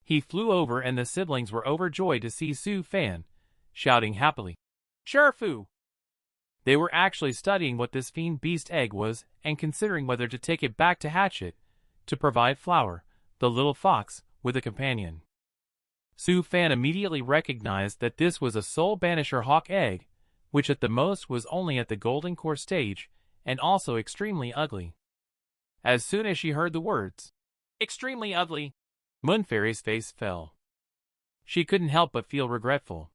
He flew over and the siblings were overjoyed to see Su Fan, shouting happily, "Shifu!" They were actually studying what this fiend beast egg was and considering whether to take it back to hatch it, to provide Flower, the little fox, with a companion. Su Fan immediately recognized that this was a soul banisher hawk egg, which at the most was only at the golden core stage, and also extremely ugly. As soon as she heard the words, "extremely ugly," Moon Fairy's face fell. She couldn't help but feel regretful.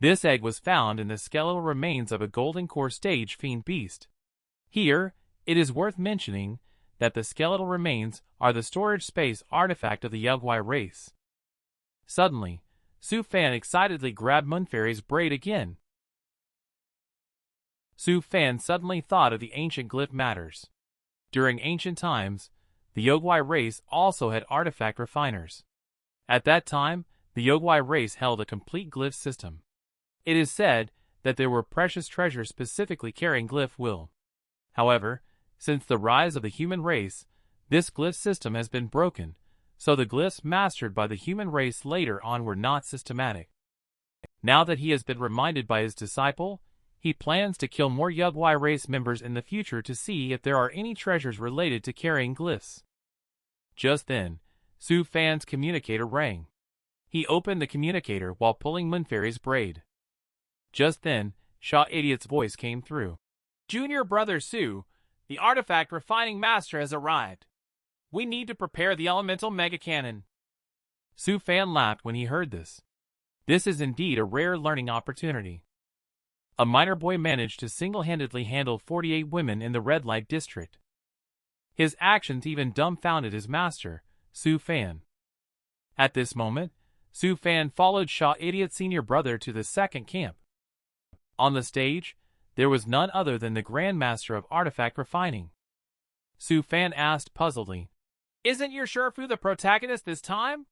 This egg was found in the skeletal remains of a golden core stage fiend beast. Here, it is worth mentioning that the skeletal remains are the storage space artifact of the Yugwai race. Suddenly, Su Fan excitedly grabbed Moon Fairy's braid again. Su Fan suddenly thought of the ancient glyph matters. During ancient times, the Yugwai race also had artifact refiners. At that time, the Yugwai race held a complete glyph system. It is said that there were precious treasures specifically carrying glyph will. However, since the rise of the human race, this glyph system has been broken, so the glyphs mastered by the human race later on were not systematic. Now that he has been reminded by his disciple, he plans to kill more Yugwai race members in the future to see if there are any treasures related to carrying glyphs. Just then, Su Fan's communicator rang. He opened the communicator while pulling Moon Fairy's braid. Just then, Shaw Idiot's voice came through. "Junior brother Su, the artifact refining master has arrived. We need to prepare the elemental mega cannon." Su Fan laughed when he heard this. This is indeed a rare learning opportunity. A miner boy managed to single-handedly handle 48 women in the red light district. His actions even dumbfounded his master, Su Fan. At this moment, Su Fan followed Shaw Idiot's senior brother to the second camp. On the stage, there was none other than the Grand Master of Artifact Refining. Su Fan asked puzzledly, "Isn't your Shifu the protagonist this time?"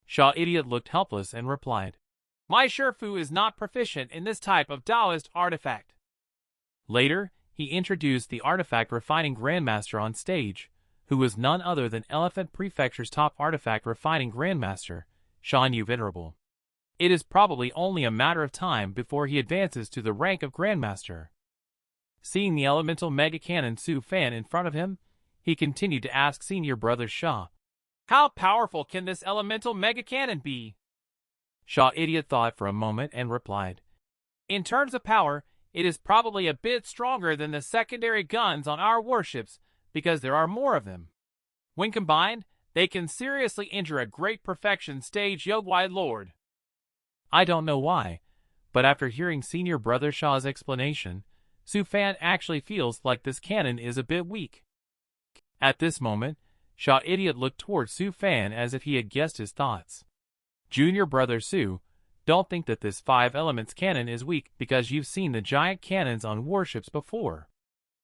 Shaw Idiot looked helpless and replied, "My Shifu is not proficient in this type of Taoist artifact." Later, he introduced the Artifact Refining Grandmaster on stage, who was none other than Elephant Prefecture's top Artifact Refining Grandmaster, Shan Yu Venerable. It is probably only a matter of time before he advances to the rank of Grandmaster. Seeing the elemental mega cannon Su Fan in front of him, he continued to ask senior brother Shaw, "How powerful can this elemental mega cannon be?" Shaw Idiot thought for a moment and replied, "In terms of power, it is probably a bit stronger than the secondary guns on our warships because there are more of them. When combined, they can seriously injure a great perfection stage Yugwai Lord." I don't know why, but after hearing senior brother Shaw's explanation, Su Fan actually feels like this cannon is a bit weak. At this moment, Shaw Idiot looked towards Su Fan as if he had guessed his thoughts. "Junior brother Su, don't think that this 5 elements cannon is weak because you've seen the giant cannons on warships before.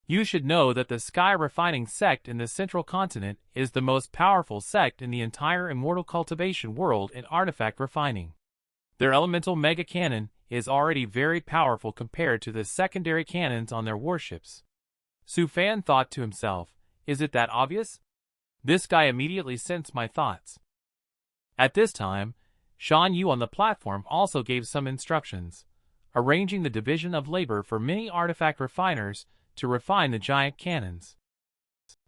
You should know that the Sky Refining sect in the Central Continent is the most powerful sect in the entire immortal cultivation world in artifact refining. Their elemental mega cannon is already very powerful compared to the secondary cannons on their warships." Su Fan thought to himself, "Is it that obvious? This guy immediately sensed my thoughts." At this time, Shan Yu on the platform also gave some instructions, arranging the division of labor for many artifact refiners to refine the giant cannons.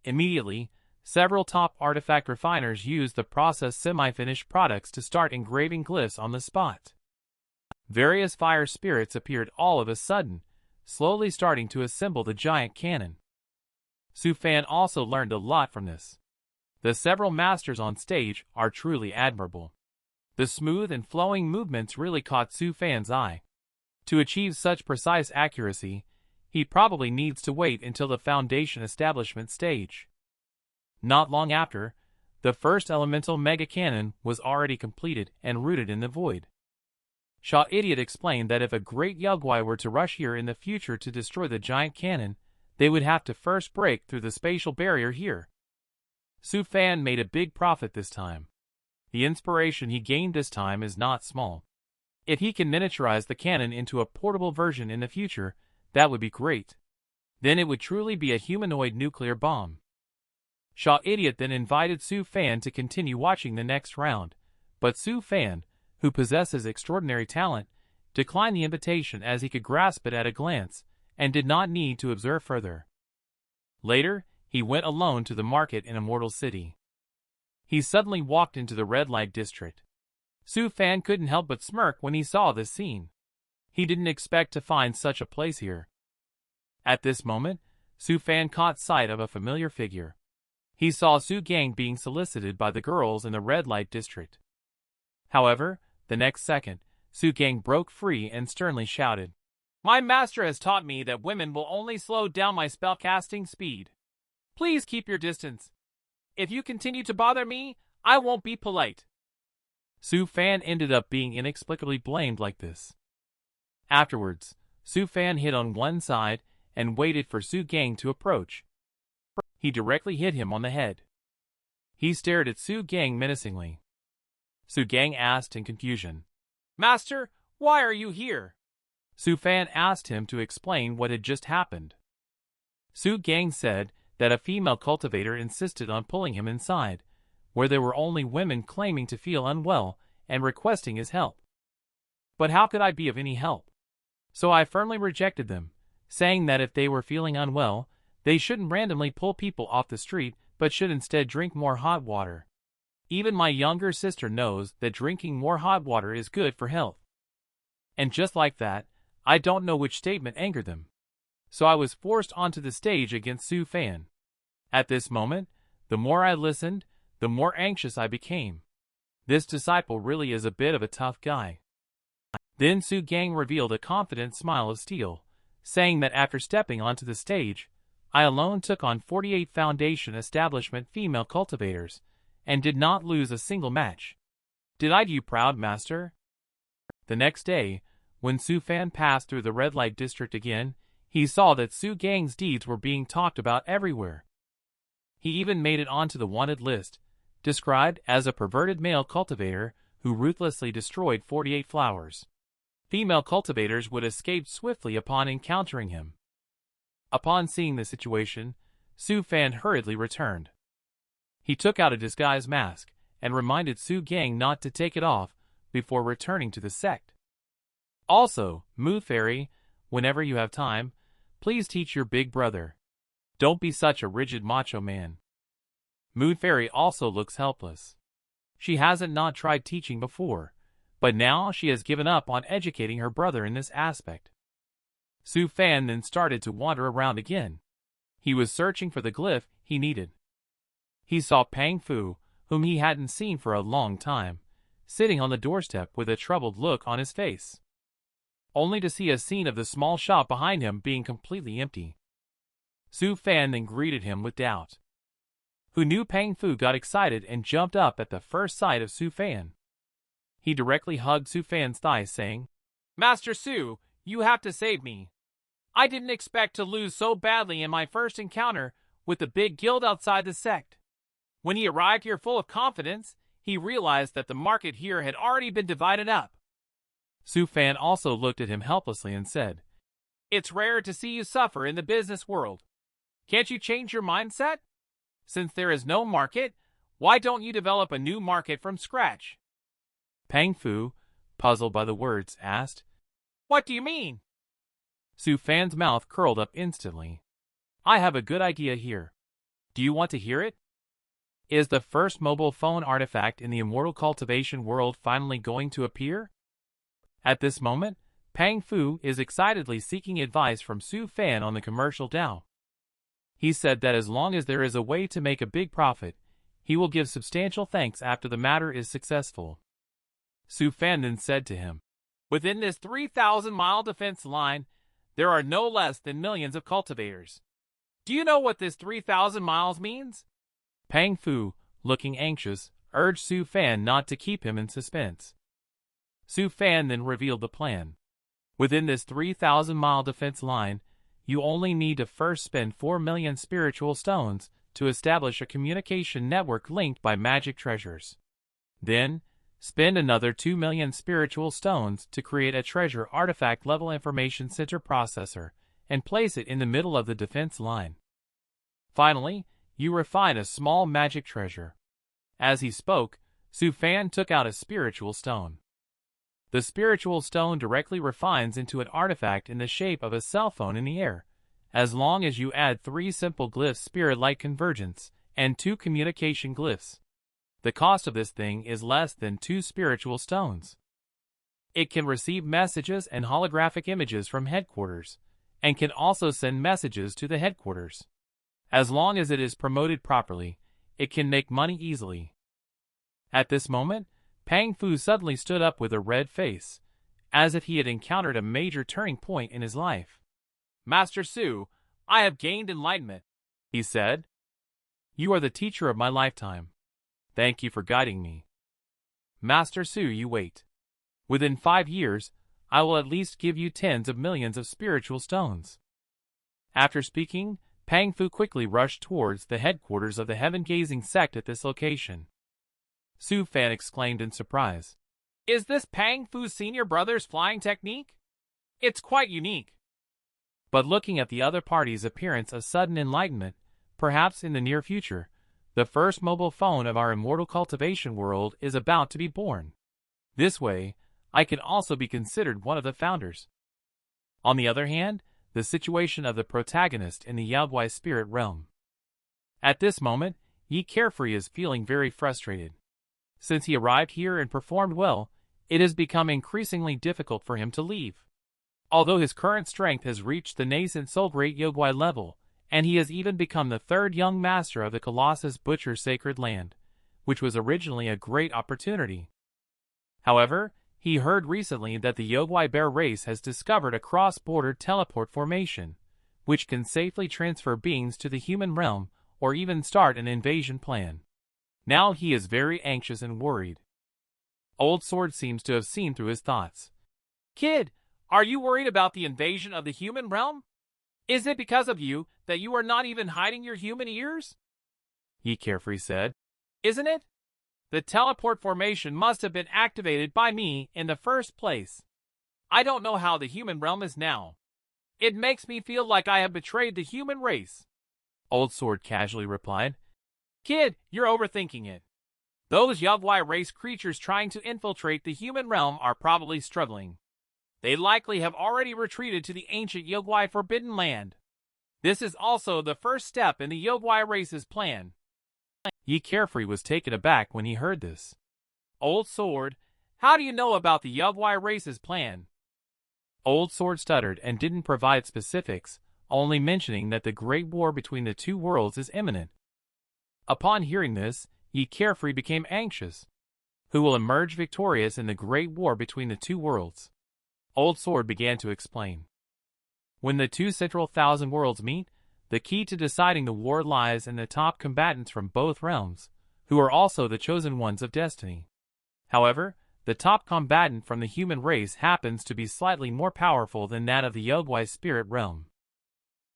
Immediately, several top artifact refiners used the processed semi-finished products to start engraving glyphs on the spot. Various fire spirits appeared all of a sudden, slowly starting to assemble the giant cannon. Su Fan also learned a lot from this. The several masters on stage are truly admirable. The smooth and flowing movements really caught Su Fan's eye. To achieve such precise accuracy, he probably needs to wait until the foundation establishment stage. Not long after, the first elemental mega cannon was already completed and rooted in the void. Xianxia explained that if a great Yugwai were to rush here in the future to destroy the giant cannon, they would have to first break through the spatial barrier here. Su Fan made a big profit this time. The inspiration he gained this time is not small. If he can miniaturize the cannon into a portable version in the future, that would be great. Then it would truly be a humanoid nuclear bomb. Xianxia then invited Su Fan to continue watching the next round, but Su Fan, who possesses extraordinary talent, declined the invitation as he could grasp it at a glance, and did not need to observe further. Later, he went alone to the market in Immortal City. He suddenly walked into the red light district. Su Fan couldn't help but smirk when he saw this scene. He didn't expect to find such a place here. At this moment, Su Fan caught sight of a familiar figure. He saw Su Gang being solicited by the girls in the red light district. However, the next second, Su Gang broke free and sternly shouted, "My master has taught me that women will only slow down my spellcasting speed. Please keep your distance. If you continue to bother me, I won't be polite." Su Fan ended up being inexplicably blamed like this. Afterwards, Su Fan hid on one side and waited for Su Gang to approach. He directly hit him on the head. He stared at Su Gang menacingly. Su Gang asked in confusion, "Master, why are you here?" Su Fan asked him to explain what had just happened. Su Gang said that a female cultivator insisted on pulling him inside, where there were only women claiming to feel unwell and requesting his help. But how could I be of any help? So I firmly rejected them, saying that if they were feeling unwell, they shouldn't randomly pull people off the street but should instead drink more hot water. Even my younger sister knows that drinking more hot water is good for health. And just like that, I don't know which statement angered them. So I was forced onto the stage against Su Fan. At this moment, the more I listened, the more anxious I became. This disciple really is a bit of a tough guy. Then Su Gang revealed a confident smile of steel, saying that after stepping onto the stage, I alone took on 48 Foundation Establishment female cultivators, and did not lose a single match. Did I do you proud, master? The next day, when Su Fan passed through the red light district again, he saw that Su Gang's deeds were being talked about everywhere. He even made it onto the wanted list, described as a perverted male cultivator who ruthlessly destroyed 48 flowers. Female cultivators would escape swiftly upon encountering him. Upon seeing the situation, Su Fan hurriedly returned. He took out a disguise mask and reminded Su Gang not to take it off before returning to the sect. Also, Mood Fairy, whenever you have time, please teach your big brother. Don't be such a rigid macho man. Mood Fairy also looks helpless. She hasn't not tried teaching before, but now she has given up on educating her brother in this aspect. Su Fan then started to wander around again. He was searching for the glyph he needed. He saw Pang Fu, whom he hadn't seen for a long time, sitting on the doorstep with a troubled look on his face, only to see a scene of the small shop behind him being completely empty. Su Fan then greeted him with doubt. Who knew Pang Fu got excited and jumped up at the first sight of Su Fan. He directly hugged Su Fan's thigh, saying, "Master Su, you have to save me. I didn't expect to lose so badly in my first encounter with the big guild outside the sect." When he arrived here full of confidence, he realized that the market here had already been divided up. Su Fan also looked at him helplessly and said, "It's rare to see you suffer in the business world. Can't you change your mindset? Since there is no market, why don't you develop a new market from scratch?" Pang Fu, puzzled by the words, asked, "What do you mean?" Su Fan's mouth curled up instantly. "I have a good idea here. Do you want to hear it? Is the first mobile phone artifact in the immortal cultivation world finally going to appear?" At this moment, Pang Fu is excitedly seeking advice from Su Fan on the commercial Dao. He said that as long as there is a way to make a big profit, he will give substantial thanks after the matter is successful. Su Fan then said to him, Within this 3,000-mile defense line, there are no less than millions of cultivators. Do you know what this 3,000 miles means? Pang Fu, looking anxious, urged Su Fan not to keep him in suspense. Su Fan then revealed the plan. Within this 3,000-mile defense line, you only need to first spend 4 million spiritual stones to establish a communication network linked by magic treasures. Then, spend another 2 million spiritual stones to create a treasure artifact level information center processor and place it in the middle of the defense line. Finally, you refine a small magic treasure. As he spoke, Su Fan took out a spiritual stone. The spiritual stone directly refines into an artifact in the shape of a cell phone in the air, as long as you add 3 simple glyphs: spirit-light convergence and 2 communication glyphs. The cost of this thing is less than 2 spiritual stones. It can receive messages and holographic images from headquarters, and can also send messages to the headquarters. As long as it is promoted properly, it can make money easily. At this moment, Pang Fu suddenly stood up with a red face, as if he had encountered a major turning point in his life. "Master Su, I have gained enlightenment," he said. "You are the teacher of my lifetime. Thank you for guiding me." "Master Su, you wait. Within 5 years, I will at least give you tens of millions of spiritual stones." After speaking, Pang Fu quickly rushed towards the headquarters of the heaven-gazing sect at this location. Su Fan exclaimed in surprise. "Is this Pang Fu's senior brother's flying technique? It's quite unique." But looking at the other party's appearance of sudden enlightenment, perhaps in the near future, the first mobile phone of our immortal cultivation world is about to be born. This way, I can also be considered one of the founders. On the other hand, the situation of the protagonist in the Yaoguai spirit realm. At this moment, Yi Carefree is feeling very frustrated. Since he arrived here and performed well, it has become increasingly difficult for him to leave. Although his current strength has reached the nascent soul-great Yaoguai level, and he has even become the 3rd young master of the Colossus Butcher Sacred Land, which was originally a great opportunity. However, he heard recently that the Yaoguai bear race has discovered a cross-border teleport formation, which can safely transfer beings to the human realm or even start an invasion plan. Now he is very anxious and worried. Old Sword seems to have seen through his thoughts. "Kid, are you worried about the invasion of the human realm? Is it because of you that you are not even hiding your human ears?" Yi Carefree said. "Isn't it? The teleport formation must have been activated by me in the first place. I don't know how the human realm is now. It makes me feel like I have betrayed the human race." Old Sword casually replied. "Kid, you're overthinking it. Those Yaoguai race creatures trying to infiltrate the human realm are probably struggling. They likely have already retreated to the ancient Yaoguai Forbidden Land. This is also the first step in the Yaoguai race's plan." Yi Carefree was taken aback when he heard this. "Old Sword, how do you know about the Yaoguai race's plan?" Old Sword stuttered and didn't provide specifics, only mentioning that the great war between the two worlds is imminent. Upon hearing this, Yi Carefree became anxious. Who will emerge victorious in the great war between the two worlds? Old Sword began to explain. When the two central thousand worlds meet, the key to deciding the war lies in the top combatants from both realms, who are also the chosen ones of destiny. However, the top combatant from the human race happens to be slightly more powerful than that of the Yaoguai spirit realm.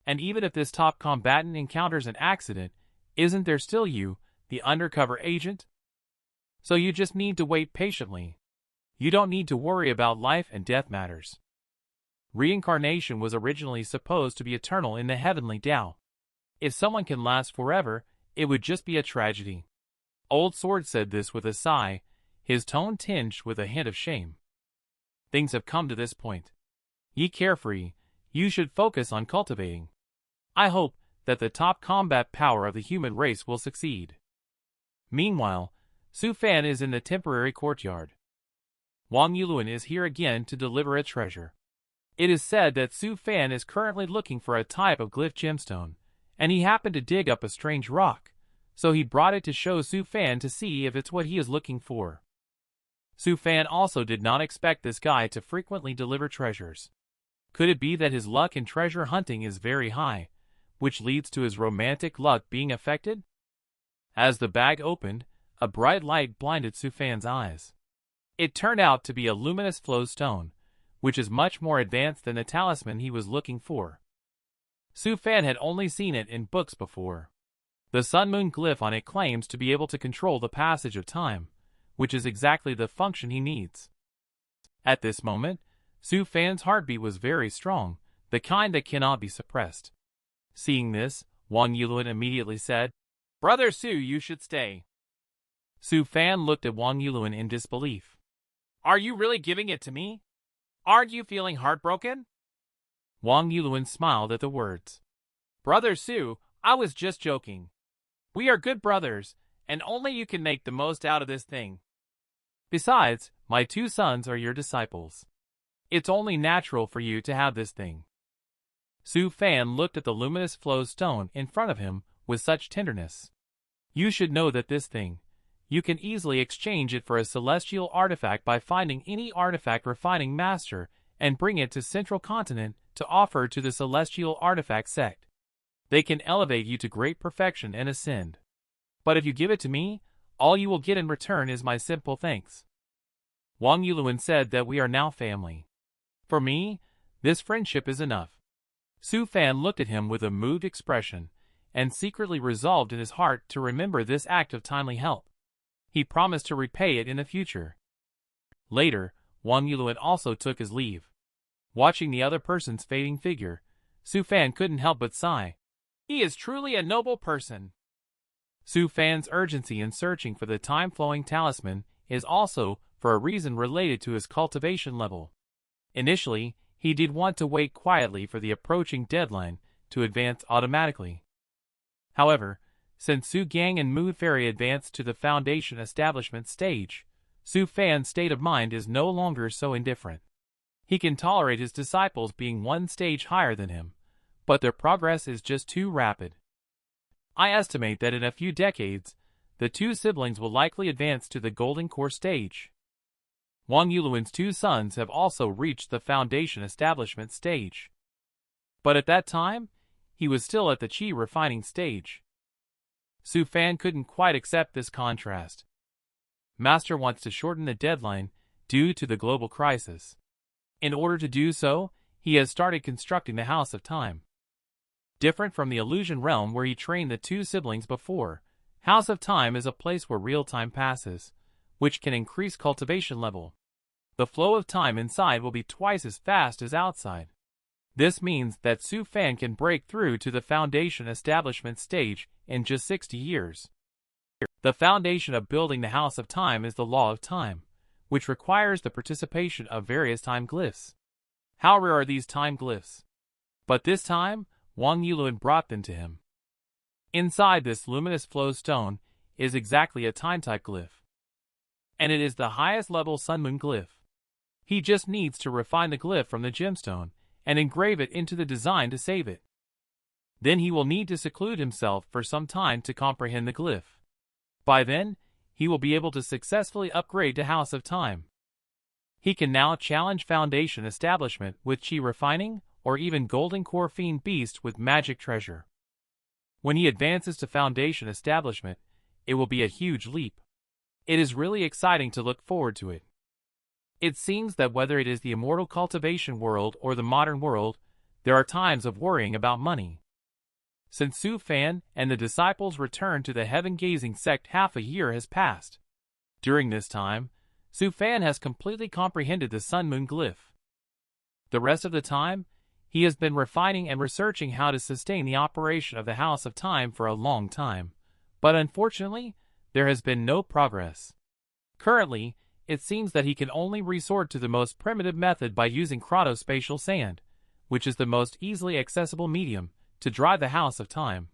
And even if this top combatant encounters an accident, isn't there still you, the undercover agent? So you just need to wait patiently. You don't need to worry about life and death matters. Reincarnation was originally supposed to be eternal in the heavenly Tao. If someone can last forever, it would just be a tragedy. Old Sword said this with a sigh, his tone tinged with a hint of shame. Things have come to this point. Yi Carefree, you should focus on cultivating. I hope that the top combat power of the human race will succeed. Meanwhile, Su Fan is in the temporary courtyard. Wang Yuluan is here again to deliver a treasure. It is said that Su Fan is currently looking for a type of glyph gemstone, and he happened to dig up a strange rock, so he brought it to show Su Fan to see if it's what he is looking for. Su Fan also did not expect this guy to frequently deliver treasures. Could it be that his luck in treasure hunting is very high, which leads to his romantic luck being affected? As the bag opened, a bright light blinded Su Fan's eyes. It turned out to be a luminous flow stone, which is much more advanced than the talisman he was looking for. Su Fan had only seen it in books before. The sun-moon glyph on it claims to be able to control the passage of time, which is exactly the function he needs. At this moment, Su Fan's heartbeat was very strong, the kind that cannot be suppressed. Seeing this, Wang Yulun immediately said, "Brother Su, you should stay." Su Fan looked at Wang Yulun in disbelief. "Are you really giving it to me? Aren't you feeling heartbroken?" Wang Yulun smiled at the words. "Brother Su, I was just joking. We are good brothers, and only you can make the most out of this thing. Besides, my 2 sons are your disciples. It's only natural for you to have this thing." Su Fan looked at the luminous flow stone in front of him with such tenderness. "You should know that this thing, you can easily exchange it for a celestial artifact by finding any artifact refining master and bring it to Central Continent to offer to the celestial artifact sect. They can elevate you to great perfection and ascend. But if you give it to me, all you will get in return is my simple thanks." Wang Yulun said that we are now family. For me, this friendship is enough. Su Fan looked at him with a moved expression, and secretly resolved in his heart to remember this act of timely help. He promised to repay it in the future. Later, Wang Yulun also took his leave. Watching the other person's fading figure, Su Fan couldn't help but sigh. He is truly a noble person. Su Fan's urgency in searching for the time-flowing talisman is also for a reason related to his cultivation level. Initially, he did want to wait quietly for the approaching deadline to advance automatically. However, since Su Gang and Moon Fairy advanced to the foundation establishment stage, Su Fan's state of mind is no longer so indifferent. He can tolerate his disciples being one stage higher than him, but their progress is just too rapid. I estimate that in a few decades, the 2 siblings will likely advance to the Golden Core stage. Wang Yulun's 2 sons have also reached the foundation establishment stage. But at that time, he was still at the Qi refining stage. Su Fan couldn't quite accept this contrast. Master wants to shorten the deadline due to the global crisis. In order to do so, he has started constructing the House of Time. Different from the illusion realm where he trained the 2 siblings before, House of Time is a place where real time passes, which can increase cultivation level. The flow of time inside will be twice as fast as outside. This means that Su Fan can break through to the foundation establishment stage in just 60 years. The foundation of building the House of Time is the law of time, which requires the participation of various time glyphs. How rare are these time glyphs? But this time, Wang Yulun brought them to him. Inside this luminous flow stone is exactly a time-type glyph. And it is the highest level sun-moon glyph. He just needs to refine the glyph from the gemstone and engrave it into the design to save it. Then he will need to seclude himself for some time to comprehend the glyph. By then, he will be able to successfully upgrade to House of Time. He can now challenge Foundation Establishment with Qi Refining, or even Golden Core Fiend Beast with Magic Treasure. When he advances to Foundation Establishment, it will be a huge leap. It is really exciting to look forward to it. It seems that whether it is the immortal cultivation world or the modern world, there are times of worrying about money. Since Su Fan and the disciples returned to the heaven-gazing sect, half a year has passed. During this time, Su Fan has completely comprehended the sun-moon glyph. The rest of the time, he has been refining and researching how to sustain the operation of the House of Time for a long time, but unfortunately, there has been no progress. Currently, it seems that he can only resort to the most primitive method by using chronospatial sand, which is the most easily accessible medium to drive the House of Time.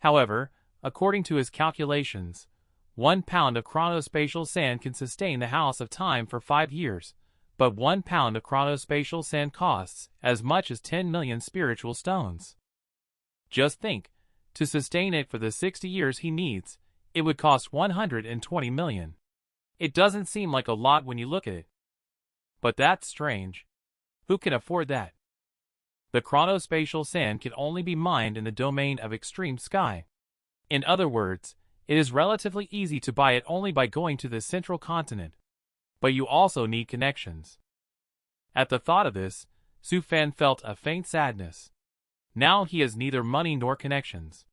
However, according to his calculations, 1 pound of chronospatial sand can sustain the House of Time for 5 years, but 1 pound of chronospatial sand costs as much as 10 million spiritual stones. Just think, to sustain it for the 60 years he needs, it would cost 120 million. It doesn't seem like a lot when you look at it. But that's strange. Who can afford that? The chronospatial sand can only be mined in the domain of extreme sky. In other words, it is relatively easy to buy it only by going to the central continent. But you also need connections. At the thought of this, Su Fan felt a faint sadness. Now he has neither money nor connections.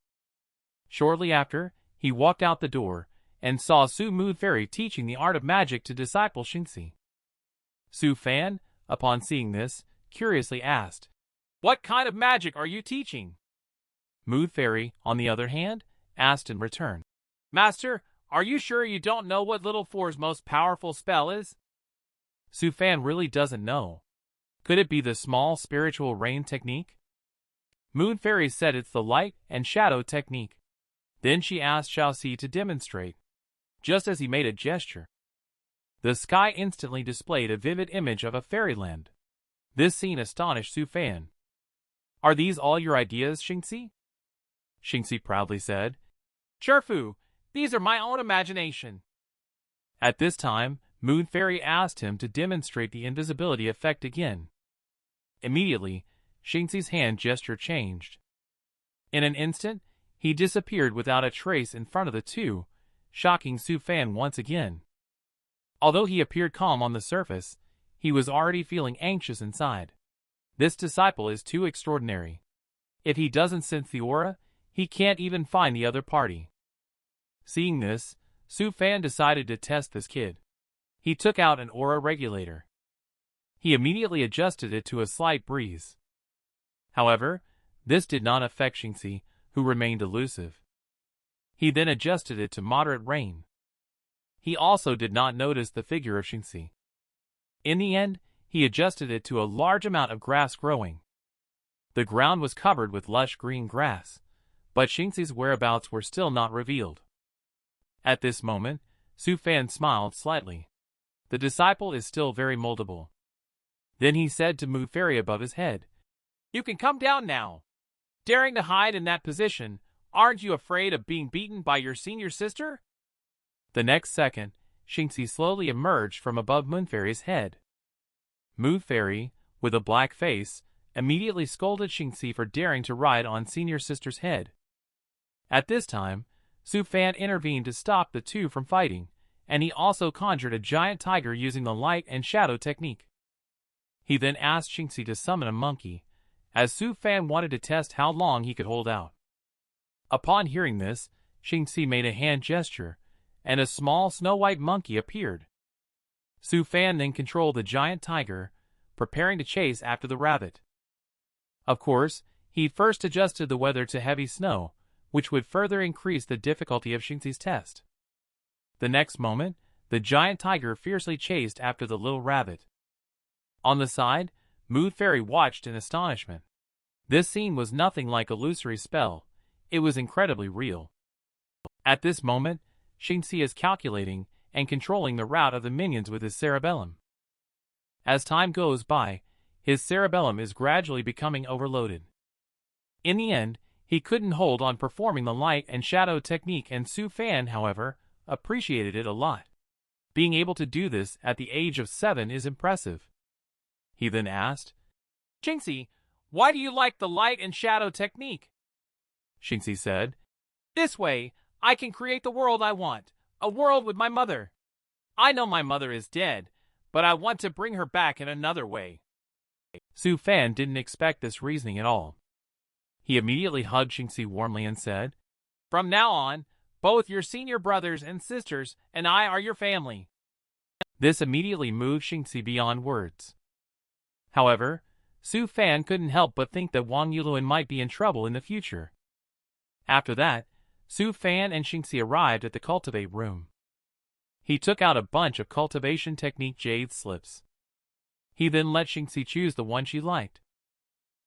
Shortly after, he walked out the door, and saw Su Moon Fairy teaching the art of magic to disciple Xianxia. Su Fan, upon seeing this, curiously asked, "What kind of magic are you teaching?" Moon Fairy, on the other hand, asked in return, "Master, are you sure you don't know what Little Four's most powerful spell is?" Su Fan really doesn't know. Could it be the small spiritual rain technique? Moon Fairy said it's the light and shadow technique. Then she asked Xiaoxi to demonstrate. Just as he made a gesture, the sky instantly displayed a vivid image of a fairyland. This scene astonished Su Fan. "Are these all your ideas, Xianxia?" Xianxia proudly said, "Cherfu, these are my own imagination." At this time, Moon Fairy asked him to demonstrate the invisibility effect again. Immediately, Xianxia's hand gesture changed. In an instant, he disappeared without a trace in front of the two, shocking Su Fan once again. Although he appeared calm on the surface, he was already feeling anxious inside. This disciple is too extraordinary. If he doesn't sense the aura, he can't even find the other party. Seeing this, Su Fan decided to test this kid. He took out an aura regulator. He immediately adjusted it to a slight breeze. However, this did not affect Xianxia, who remained elusive. He then adjusted it to moderate rain. He also did not notice the figure of Xianxia. In the end, he adjusted it to a large amount of grass growing. The ground was covered with lush green grass, but Xianxia's whereabouts were still not revealed. At this moment, Su Fan smiled slightly. The disciple is still very moldable. Then he said to Moon Fairy above his head, "You can come down now. Daring to hide in that position, aren't you afraid of being beaten by your senior sister?" The next second, Xianxia slowly emerged from above Moon Fairy's head. Moon Fairy, with a black face, immediately scolded Xianxia for daring to ride on senior sister's head. At this time, Su Fan intervened to stop the two from fighting, and he also conjured a giant tiger using the light and shadow technique. He then asked Xianxia to summon a monkey, as Su Fan wanted to test how long he could hold out. Upon hearing this, Xianxia made a hand gesture, and a small snow-white monkey appeared. Su Fan then controlled the giant tiger, preparing to chase after the rabbit. Of course, he first adjusted the weather to heavy snow, which would further increase the difficulty of Xianxia's test. The next moment, the giant tiger fiercely chased after the little rabbit. On the side, Moon Fairy watched in astonishment. This scene was nothing like illusory spell, it was incredibly real. At this moment, Xianxia is calculating and controlling the route of the minions with his cerebellum. As time goes by, his cerebellum is gradually becoming overloaded. In the end, he couldn't hold on performing the light and shadow technique, and Su Fan, however, appreciated it a lot. Being able to do this at the age of 7 is impressive. He then asked, "Xianxia, why do you like the light and shadow technique?" Xianxia said, "This way, I can create the world I want, a world with my mother. I know my mother is dead, but I want to bring her back in another way." Su Fan didn't expect this reasoning at all. He immediately hugged Xianxia warmly and said, "From now on, both your senior brothers and sisters and I are your family." This immediately moved Xianxia beyond words. However, Su Fan couldn't help but think that Wang Yulin might be in trouble in the future. After that, Su Fan and Xianxia arrived at the cultivate room. He took out a bunch of cultivation technique jade slips. He then let Xianxia choose the one she liked.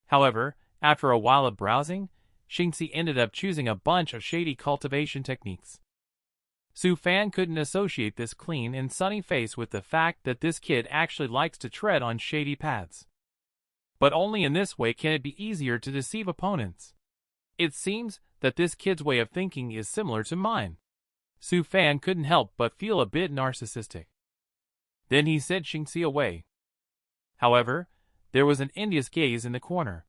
However, after a while of browsing, Xianxia ended up choosing a bunch of shady cultivation techniques. Su Fan couldn't associate this clean and sunny face with the fact that this kid actually likes to tread on shady paths. But only in this way can it be easier to deceive opponents. It seems that this kid's way of thinking is similar to mine. Su Fan couldn't help but feel a bit narcissistic. Then he sent Xianxia away. However, there was an envious gaze in the corner.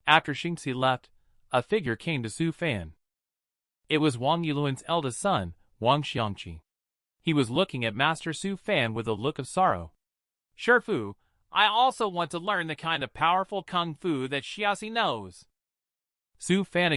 After Xianxia left, a figure came to Su Fan. It was Wang Yuluan's eldest son, Wang Xiangqi. He was looking at Master Su Fan with a look of sorrow. Shifu, I also want to learn the kind of powerful kung fu that Xiaxi knows. Su Fan